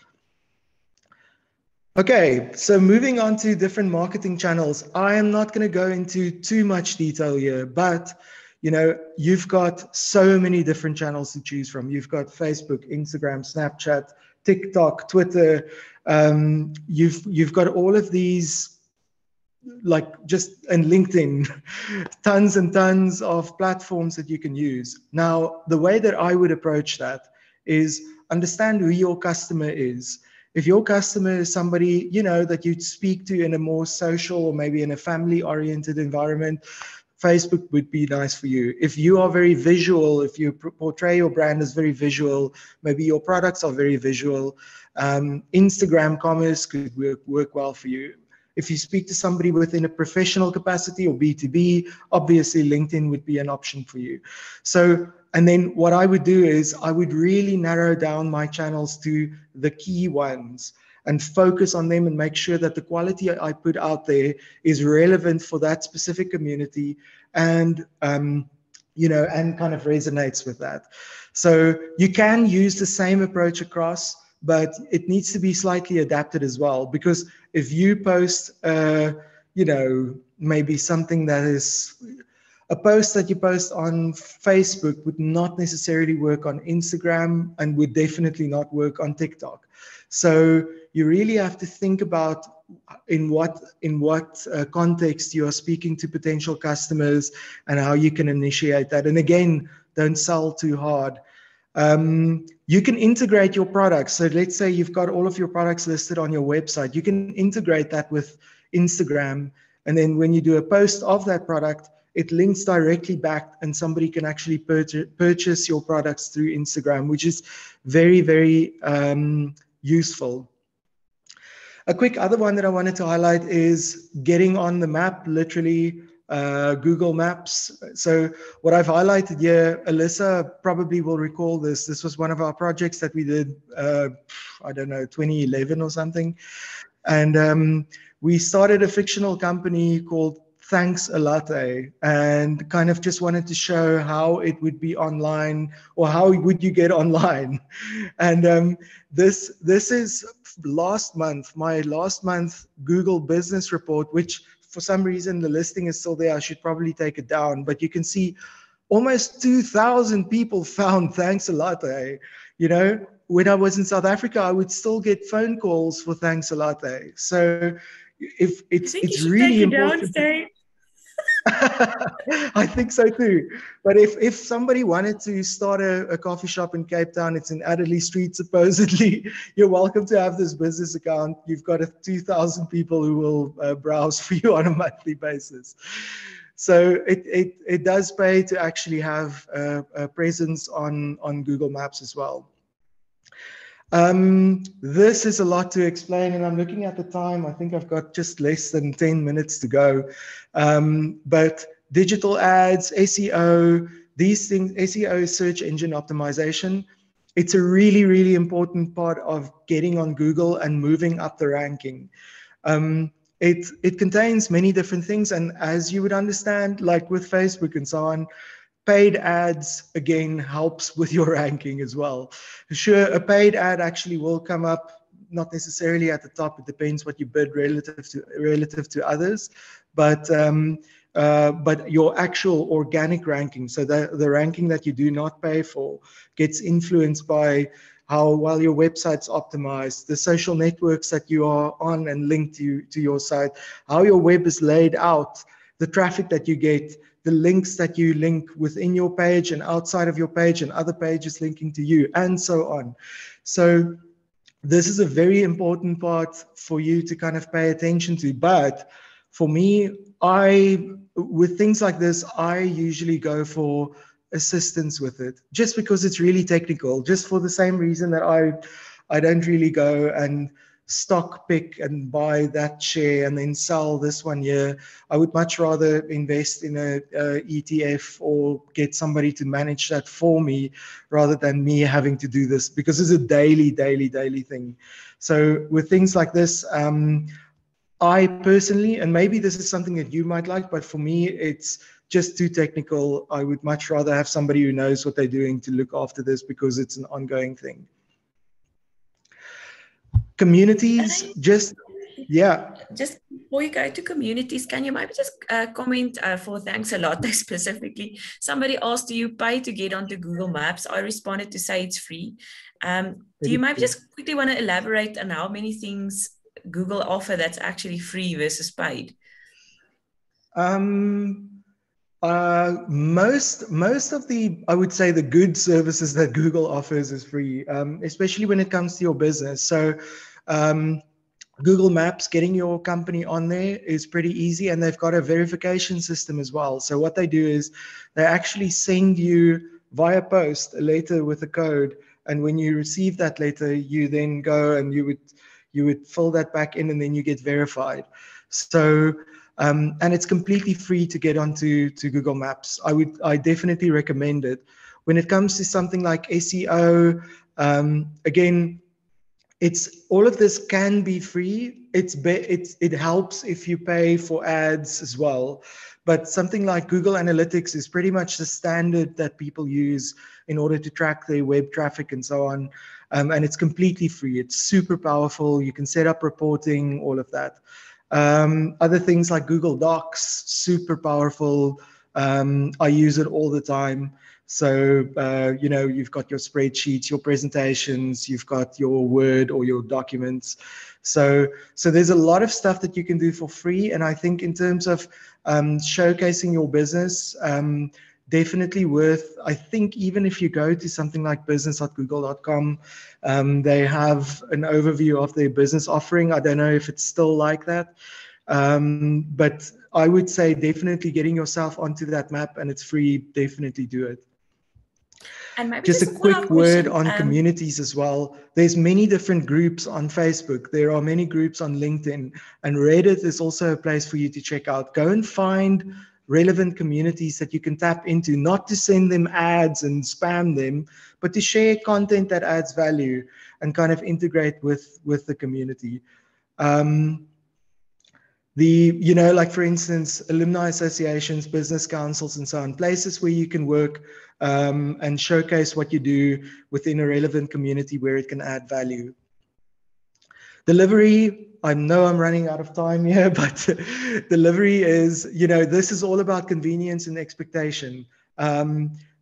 Okay, so moving on to different marketing channels. I am not going to go into too much detail here, but you've got so many different channels to choose from. You've got Facebook, Instagram, Snapchat, TikTok, Twitter. You've got all of these, and LinkedIn, tons and tons of platforms that you can use. Now, the way that I would approach that is understand who your customer is. If your customer is somebody, that you'd speak to in a more social or maybe in a family-oriented environment, Facebook would be nice for you. If you are very visual, if you portray your brand as very visual, maybe your products are very visual, Instagram commerce could work well for you. If you speak to somebody within a professional capacity or B2B, obviously LinkedIn would be an option for you. So, and then what I would do is I would really narrow down my channels to the key ones and focus on them and make sure that the quality I put out there is relevant for that specific community and, and kind of resonates with that. So you can use the same approach across, but it needs to be slightly adapted as well, because if you post, maybe something that is a post that you post on Facebook would not necessarily work on Instagram and would definitely not work on TikTok. So you really have to think about in what context you are speaking to potential customers and how you can initiate that. And again, don't sell too hard. You can integrate your products. So let's say you've got all of your products listed on your website. You can integrate that with Instagram. And then when you do a post of that product, it links directly back and somebody can actually purchase your products through Instagram, which is very, very useful. A quick other one that I wanted to highlight is getting on the map, literally Google Maps. So what I've highlighted here, Alyssa probably will recall this. This was one of our projects that we did, I don't know, 2011 or something. And we started a fictional company called Thanks a Latte, and kind of just wanted to show how it would be online, or how would you get online. And this is my last month Google business report, which for some reason the listing is still there. I should probably take it down, but you can see almost 2,000 people found Thanks a Latte. You know, when I was in South Africa, I would still get phone calls for Thanks a Latte. So if it's really important. I think so too. But if somebody wanted to start a coffee shop in Cape Town, it's in Adderley Street, supposedly, you're welcome to have this business account. You've got 2,000 people who will browse for you on a monthly basis. So it does pay to actually have a presence on Google Maps as well. This is a lot to explain, and I'm looking at the time. I think I've got just less than 10 minutes to go. But digital ads, SEO, these things, SEO is search engine optimization. It's a really, really important part of getting on Google and moving up the ranking. It contains many different things, and as you would understand, like with Facebook and so on, paid ads, again, helps with your ranking as well. Sure, a paid ad actually will come up, not necessarily at the top. It depends what you bid relative to others, but your actual organic ranking, so the ranking that you do not pay for, gets influenced by how well your website's optimized, the social networks that you are on and linked to your site, how your web is laid out, the traffic that you get, the links that you link within your page and outside of your page, and other pages linking to you, and so on. So this is a very important part for you to kind of pay attention to. But for me, with things like this, I usually go for assistance with it, just because it's really technical, just for the same reason that I don't really go and stock pick and buy that share and then sell this one here. I would much rather invest in a ETF or get somebody to manage that for me, rather than me having to do this, because it's a daily thing. So with things like this, I personally, and maybe this is something that you might like, but for me, it's just too technical. I would much rather have somebody who knows what they're doing to look after this, because it's an ongoing thing. Communities, just before you go to communities, can you maybe just comment for Thanks a Lot specifically? Somebody asked, do you pay to get onto Google Maps? I responded to say it's free. Do you maybe just quickly want to elaborate on how many things Google offer that's actually free versus paid? Most of the, I would say, the good services that Google offers is free, especially when it comes to your business. So Google Maps, getting your company on there is pretty easy, and they've got a verification system as well. So what they do is they actually send you via post a letter with a code, and when you receive that letter, you then go and you would fill that back in, and then you get verified. So and it's completely free to get onto Google Maps. I definitely recommend it. When it comes to something like SEO, again, it's all of this can be free. It helps if you pay for ads as well. But something like Google Analytics is pretty much the standard that people use in order to track their web traffic and so on. And it's completely free. It's super powerful. You can set up reporting, all of that. Other things like Google Docs, super powerful. I use it all the time. So, you've got your spreadsheets, your presentations, you've got your Word or your documents. So there's a lot of stuff that you can do for free. And I think in terms of showcasing your business, definitely worth, I think even if you go to something like business.google.com, they have an overview of their business offering. I don't know if it's still like that, but I would say definitely getting yourself onto that map, and it's free, definitely do it. And maybe Just a a follow-up quick word question, on communities as well. There's many different groups on Facebook. There are many groups on LinkedIn, and Reddit is also a place for you to check out. Go and find relevant communities that you can tap into, not to send them ads and spam them, but to share content that adds value and kind of integrate with the community. Like for instance, alumni associations, business councils, and so on, places where you can work and showcase what you do within a relevant community where it can add value. Delivery, I know I'm running out of time here, but delivery is, this is all about convenience and expectation.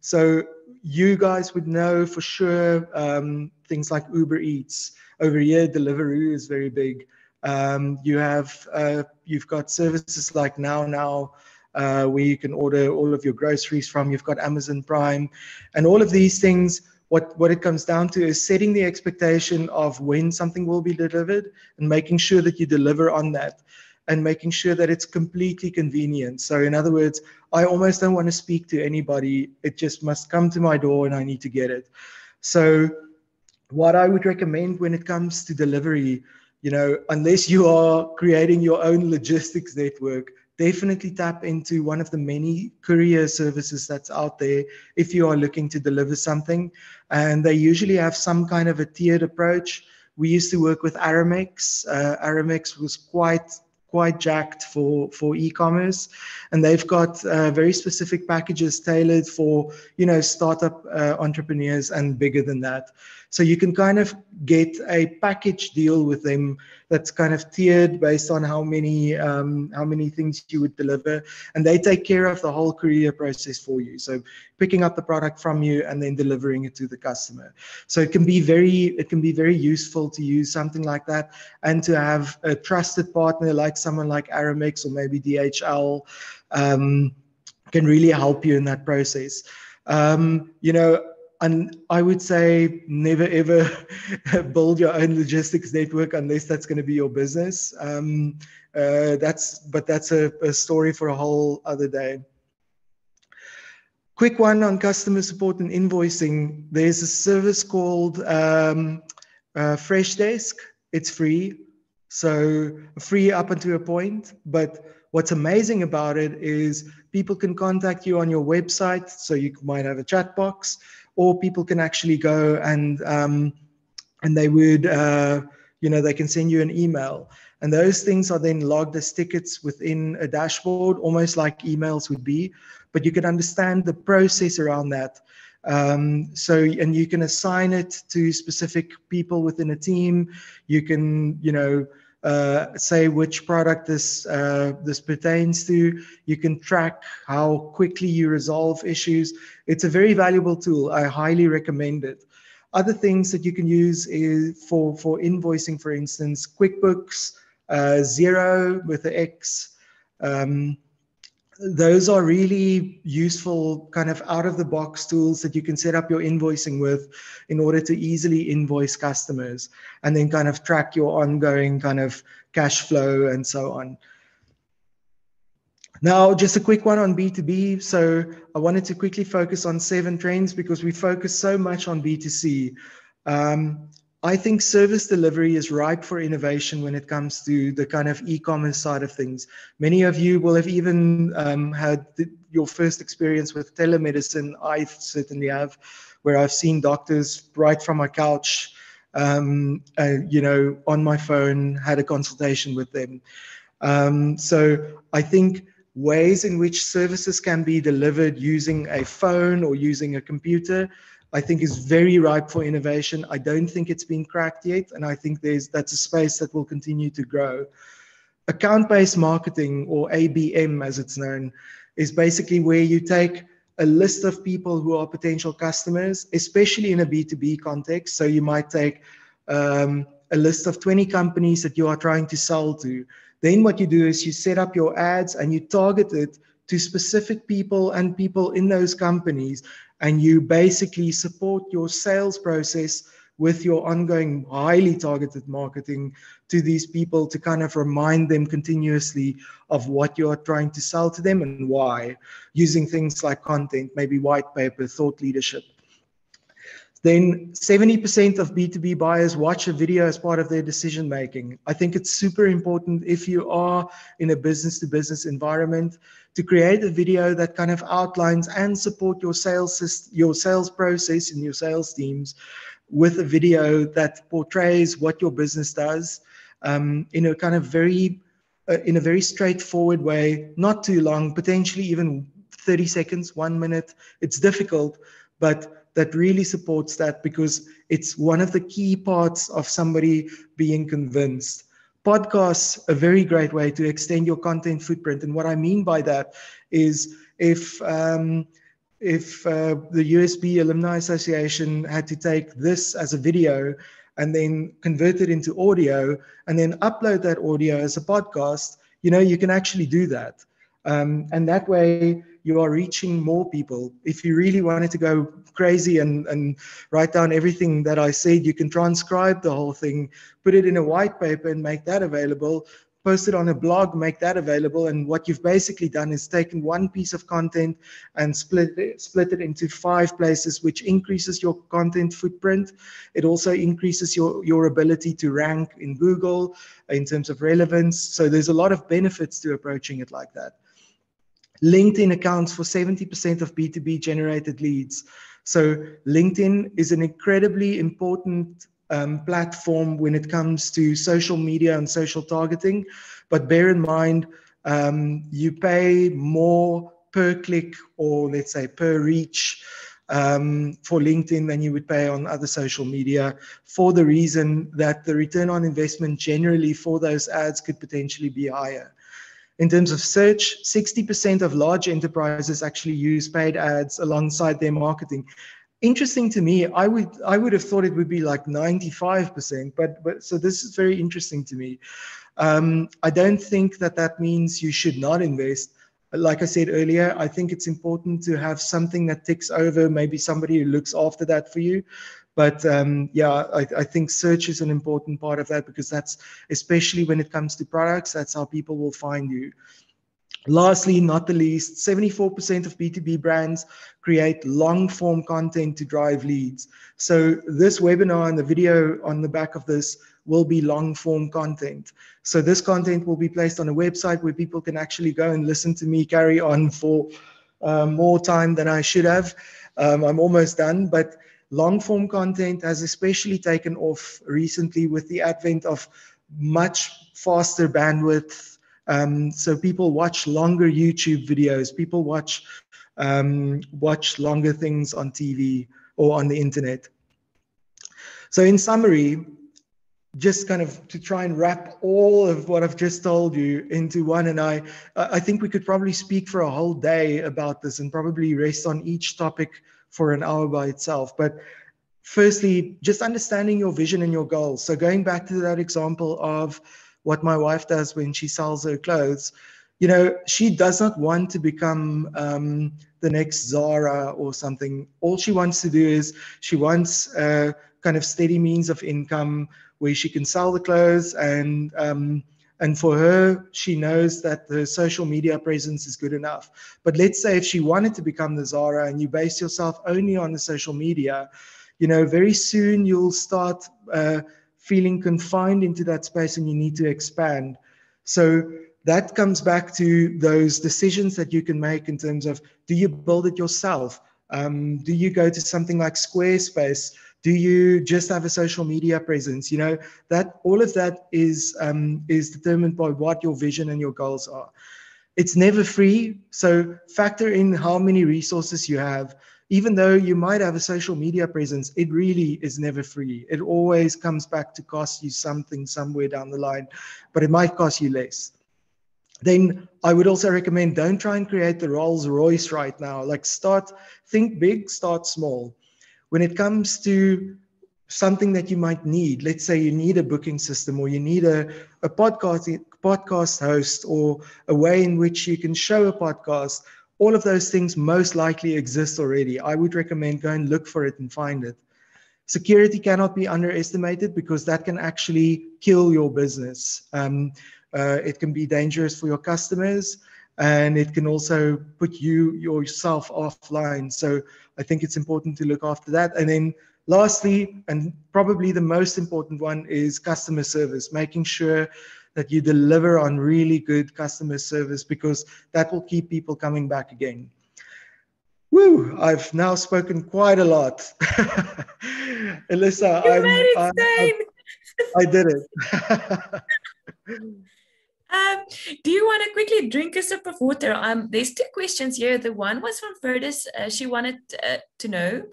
So you guys would know for sure things like Uber Eats. Over here, Deliveroo is very big. You've got services like Now, where you can order all of your groceries from. You've got Amazon Prime, and all of these things. What it comes down to is setting the expectation of when something will be delivered and making sure that you deliver on that, and making sure that it's completely convenient. So in other words, I almost don't want to speak to anybody. It just must come to my door and I need to get it. So what I would recommend when it comes to delivery, unless you are creating your own logistics network, definitely tap into one of the many courier services that's out there if you are looking to deliver something. And they usually have some kind of a tiered approach. We used to work with Aramex. Aramex was quite jacked for e-commerce, and they've got very specific packages tailored for startup entrepreneurs and bigger than that. So you can kind of get a package deal with them that's kind of tiered based on how many things you would deliver, and they take care of the whole courier process for you. So picking up the product from you and then delivering it to the customer. So it can be very useful to use something like that, and to have a trusted partner like someone like Aramex or maybe DHL can really help you in that process. And I would say never ever build your own logistics network unless that's going to be your business. That's a story for a whole other day. Quick one on customer support and invoicing. There's a service called Freshdesk. It's free, so free up until a point. But what's amazing about it is people can contact you on your website, so you might have a chat box, or people can actually go and they would, they can send you an email. And those things are then logged as tickets within a dashboard, almost like emails would be, but you can understand the process around that. And you can assign it to specific people within a team. You can, say which product this pertains to. You can track how quickly you resolve issues. It's a very valuable tool. I highly recommend it. Other things that you can use is for invoicing, for instance, QuickBooks, Xero with the X. Those are really useful kind of out-of-the-box tools that you can set up your invoicing with in order to easily invoice customers and then kind of track your ongoing kind of cash flow and so on. Now, just a quick one on B2B. So I wanted to quickly focus on 7 trends because we focus so much on B2C. I think service delivery is ripe for innovation when it comes to the kind of e-commerce side of things. Many of you will have even had your first experience with telemedicine. I certainly have, where I've seen doctors right from my couch, on my phone, had a consultation with them. So I think ways in which services can be delivered using a phone or using a computer, I think is very ripe for innovation. I don't think it's been cracked yet, and I think that's a space that will continue to grow. Account-based marketing, or ABM as it's known, is basically where you take a list of people who are potential customers, especially in a B2B context. So you might take a list of 20 companies that you are trying to sell to. Then what you do is you set up your ads and you target it to specific people and people in those companies, and you basically support your sales process with your ongoing highly targeted marketing to these people to kind of remind them continuously of what you're trying to sell to them and why, using things like content, maybe white paper, thought leadership. Then 70% of B2B buyers watch a video as part of their decision making. I think it's super important if you are in a business-to-business environment to create a video that kind of outlines and support your sales process and your sales teams with a video that portrays what your business does in a kind of in a very straightforward way, not too long, potentially even 30 seconds, 1 minute. It's difficult, but that really supports that because it's one of the key parts of somebody being convinced. Podcasts, a very great way to extend your content footprint. And what I mean by that is if the USB Alumni Association had to take this as a video and then convert it into audio and then upload that audio as a podcast, you can actually do that. And that way you are reaching more people. If you really wanted to go crazy and write down everything that I said, you can transcribe the whole thing, put it in a white paper and make that available, post it on a blog, make that available. And what you've basically done is taken one piece of content and split it into 5 places, which increases your content footprint. It also increases your ability to rank in Google in terms of relevance. So there's a lot of benefits to approaching it like that. LinkedIn accounts for 70% of B2B generated leads. So LinkedIn is an incredibly important platform when it comes to social media and social targeting. But bear in mind, you pay more per click or let's say per reach for LinkedIn than you would pay on other social media for the reason that the return on investment generally for those ads could potentially be higher. In terms of search, 60% of large enterprises actually use paid ads alongside their marketing. Interesting to me, I would have thought it would be like 95%, but so this is very interesting to me. I don't think that means you should not invest. Like I said earlier, I think it's important to have something that ticks over, maybe somebody who looks after that for you. But yeah, I think search is an important part of that because that's, especially when it comes to products, that's how people will find you. Lastly, not the least, 74% of B2B brands create long-form content to drive leads. So this webinar and the video on the back of this will be long-form content. So this content will be placed on a website where people can actually go and listen to me carry on for more time than I should have. I'm almost done, but long-form content has especially taken off recently with the advent of much faster bandwidth. So people watch longer YouTube videos. People watch longer things on TV or on the internet. So in summary, just kind of to try and wrap all of what I've just told you into one, and I think we could probably speak for a whole day about this and probably rest on each topic for an hour by itself. But firstly, just understanding your vision and your goals. So going back to that example of what my wife does when she sells her clothes, she does not want to become the next Zara or something. All she wants to do is she wants a kind of steady means of income where she can sell the clothes, and for her, she knows that the social media presence is good enough. But let's say if she wanted to become the Zara and you base yourself only on the social media, very soon you'll start feeling confined into that space and you need to expand. So that comes back to those decisions that you can make in terms of, do you build it yourself? Do you go to something like Squarespace? Do you just have a social media presence? That all of that is determined by what your vision and your goals are. It's never free, so factor in how many resources you have. Even though you might have a social media presence, it really is never free. It always comes back to cost you something somewhere down the line, but it might cost you less. Then I would also recommend, don't try and create the Rolls Royce right now. Like think big, start small. When it comes to something that you might need, let's say you need a booking system, or you need a podcast host, or a way in which you can show a podcast, all of those things most likely exist already. I would recommend go and look for it and find it. Security cannot be underestimated because that can actually kill your business. It can be dangerous for your customers, and it can also put yourself offline. So I think it's important to look after that. And then lastly, and probably the most important one, is customer service, making sure that you deliver on really good customer service, because that will keep people coming back again. Woo, I've now spoken quite a lot. Alyssa, You made it, Steyn. I did it. Do you want to quickly drink a sip of water? There's two questions here. The one was from Fergus. She wanted to know,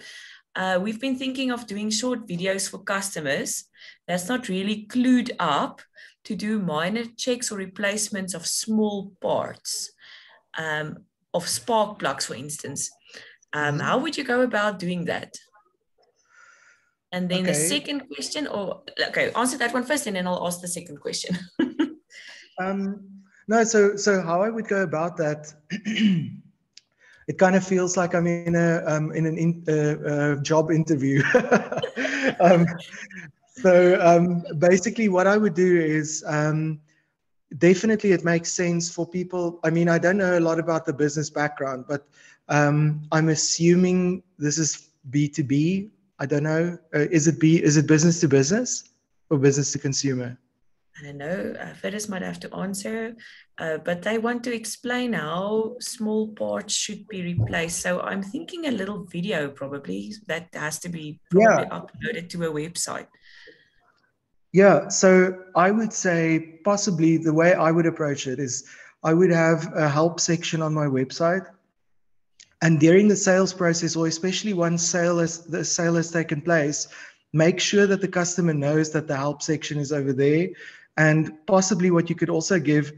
we've been thinking of doing short videos for customers that's not really clued up to do minor checks or replacements of small parts, of spark plugs, for instance. How would you go about doing that? And then the second question, answer that one first, and then I'll ask the second question. No, so how I would go about that, it kind of feels like I'm in a job interview. Basically what I would do is, definitely it makes sense for people. I mean, I don't know a lot about the business background, but I'm assuming this is B2B. I don't know. Is it business to business or business to consumer? I don't know, Ferris might have to answer, but they want to explain how small parts should be replaced. So I'm thinking a little video probably that has to be probably uploaded to a website. Yeah, so I would say possibly the way I would approach it is I would have a help section on my website. And during the sales process, or especially once the sale has taken place, make sure that the customer knows that the help section is over there. And possibly what you could also give,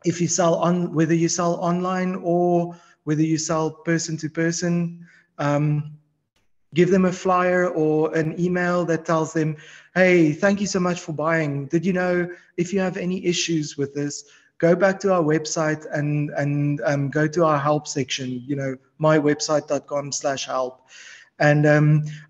if you sell whether you sell online or whether you sell person to person, give them a flyer or an email that tells them, hey, thank you so much for buying. Did you know, if you have any issues with this, go back to our website and go to our help section, mywebsite.com/help. And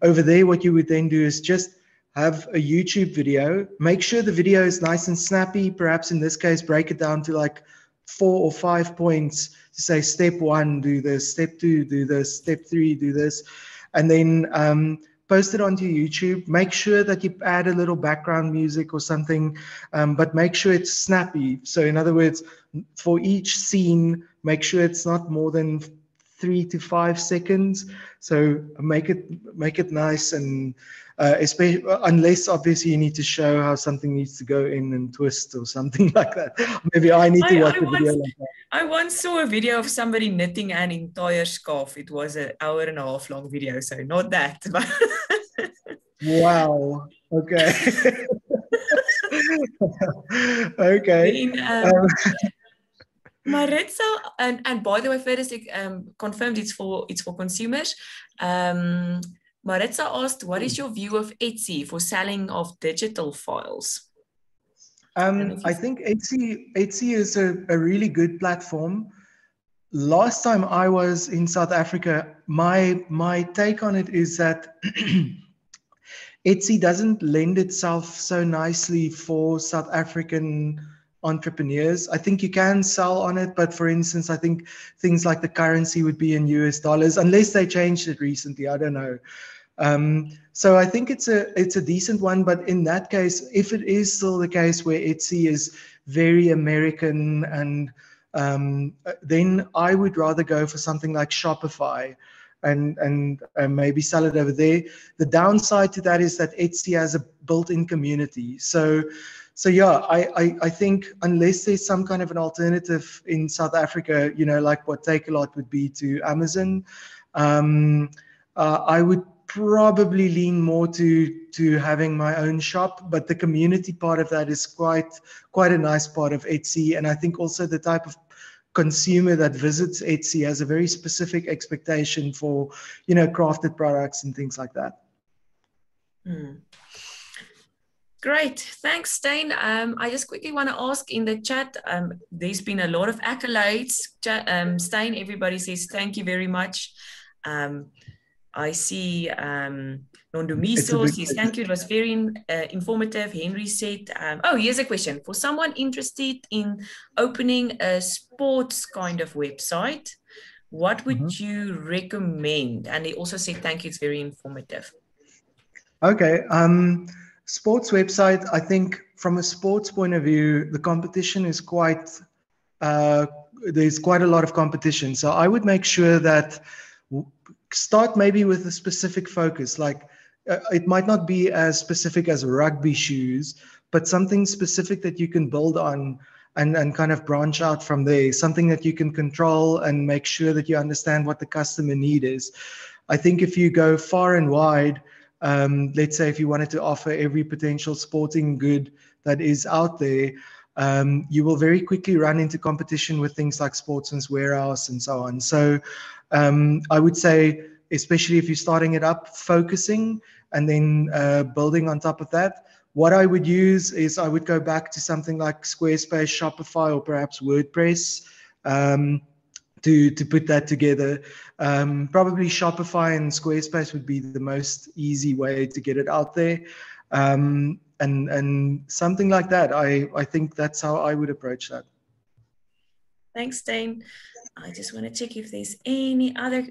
over there, what you would then do is just have a YouTube video. Make sure the video is nice and snappy. Perhaps in this case, break it down to like 4 or 5 points to say, step 1, do this, step 2, do this, step 3, do this. And then post it onto YouTube. Make sure that you add a little background music or something, but make sure it's snappy. So in other words, for each scene, make sure it's not more than 3 to 5 seconds. So make it nice, and especially unless obviously you need to show how something needs to go in and twist or something like that. Maybe I need to watch a video like that. I once saw a video of somebody knitting an entire scarf. It was an 1.5 hour long video, so not that. But wow. Okay. Okay. Then, Maritza, and by the way, Ferris confirmed it's for consumers. Maritza asked, what is your view of Etsy for selling of digital files? I think Etsy is a really good platform. Last time I was in South Africa, my take on it is that Etsy doesn't lend itself so nicely for South African entrepreneurs. I think you can sell on it, but for instance, I think things like the currency would be in US dollars, unless they changed it recently. I don't know. So I think it's a decent one, but in that case, if it is still the case where Etsy is very American, and then I would rather go for something like Shopify and maybe sell it over there. The downside to that is that Etsy has a built-in community. So yeah, I think unless there's some kind of an alternative in South Africa, like what Takealot would be to Amazon, I would probably lean more to having my own shop, but the community part of that is quite a nice part of Etsy. And I think also the type of consumer that visits Etsy has a very specific expectation for, crafted products and things like that. Great, thanks, Steyn. I just quickly want to ask in the chat, there's been a lot of accolades. Steyn, everybody says thank you very much. I see Nondumiso says thank you, it was very informative. Henry said, here's a question. For someone interested in opening a sports kind of website, what would you recommend? And he also said thank you, it's very informative. Okay. Sports website, I think from a sports point of view, the competition is there's quite a lot of competition. So I would make sure that start maybe with a specific focus. Like it might not be as specific as rugby shoes, but something specific that you can build on and kind of branch out from there, something that you can control and make sure that you understand what the customer need is. I think if you go far and wide, let's say if you wanted to offer every potential sporting good that is out there, you will very quickly run into competition with things like Sportsman's Warehouse and so on. So I would say, especially if you're starting it up, focusing and then building on top of that. What I would use is I would go back to something like Squarespace, Shopify, or perhaps WordPress. To put that together. Probably Shopify and Squarespace would be the most easy way to get it out there. And something like that. I think that's how I would approach that. Thanks, Steyn. I just want to check if there's any other.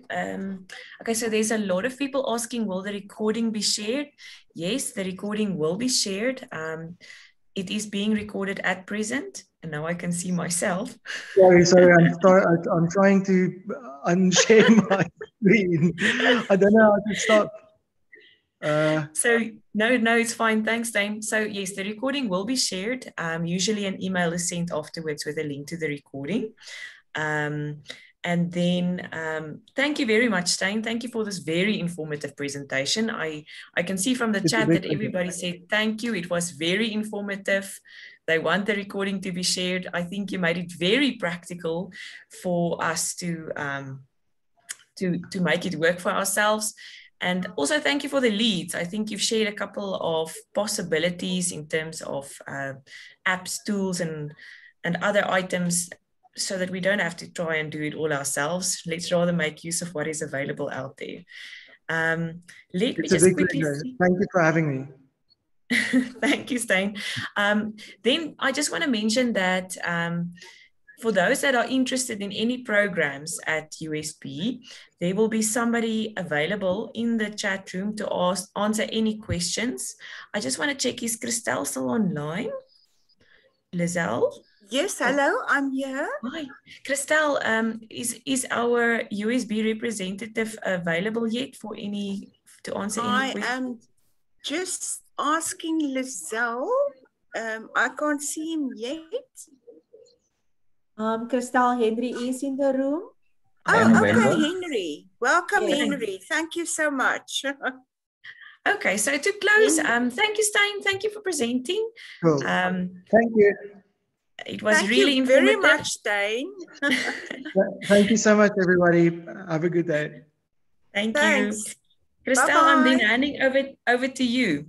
Okay, so there's a lot of people asking, will the recording be shared? Yes, the recording will be shared. It is being recorded at present, and now I can see myself. Sorry, I'm trying to unshare my screen. I don't know how to stop. So no, it's fine. Thanks, Steyn. So yes, the recording will be shared. Usually an email is sent afterwards with a link to the recording. And then thank you very much, Steyn. Thank you for this very informative presentation. I can see from the chat that everybody said thank you. It was very informative. They want the recording to be shared. I think you made it very practical for us to make it work for ourselves. And also thank you for the leads. I think you've shared a couple of possibilities in terms of apps, tools, and other items, so that we don't have to try and do it all ourselves. Let's rather make use of what is available out there. Let me just quickly... Thank you for having me. Thank you, Steyn. Then I just want to mention that for those that are interested in any programs at USB, there will be somebody available in the chat room to answer any questions. I just want to check, is Christelle still online? Lizelle? Yes, hello, I'm here. Hi, Christelle, is our USB representative available yet to answer any questions? I am just asking Lizelle. I can't see him yet. Christelle, Henry is in the room. Okay, Henry. Welcome, Henry. Thank you so much. Okay, so to close, thank you, Steyn. Thank you for presenting. Cool. Thank you. It was really informative. Very much, Steyn. Thank you so much, everybody. Have a good day. Thank you. Christelle, I'm then handing over to you.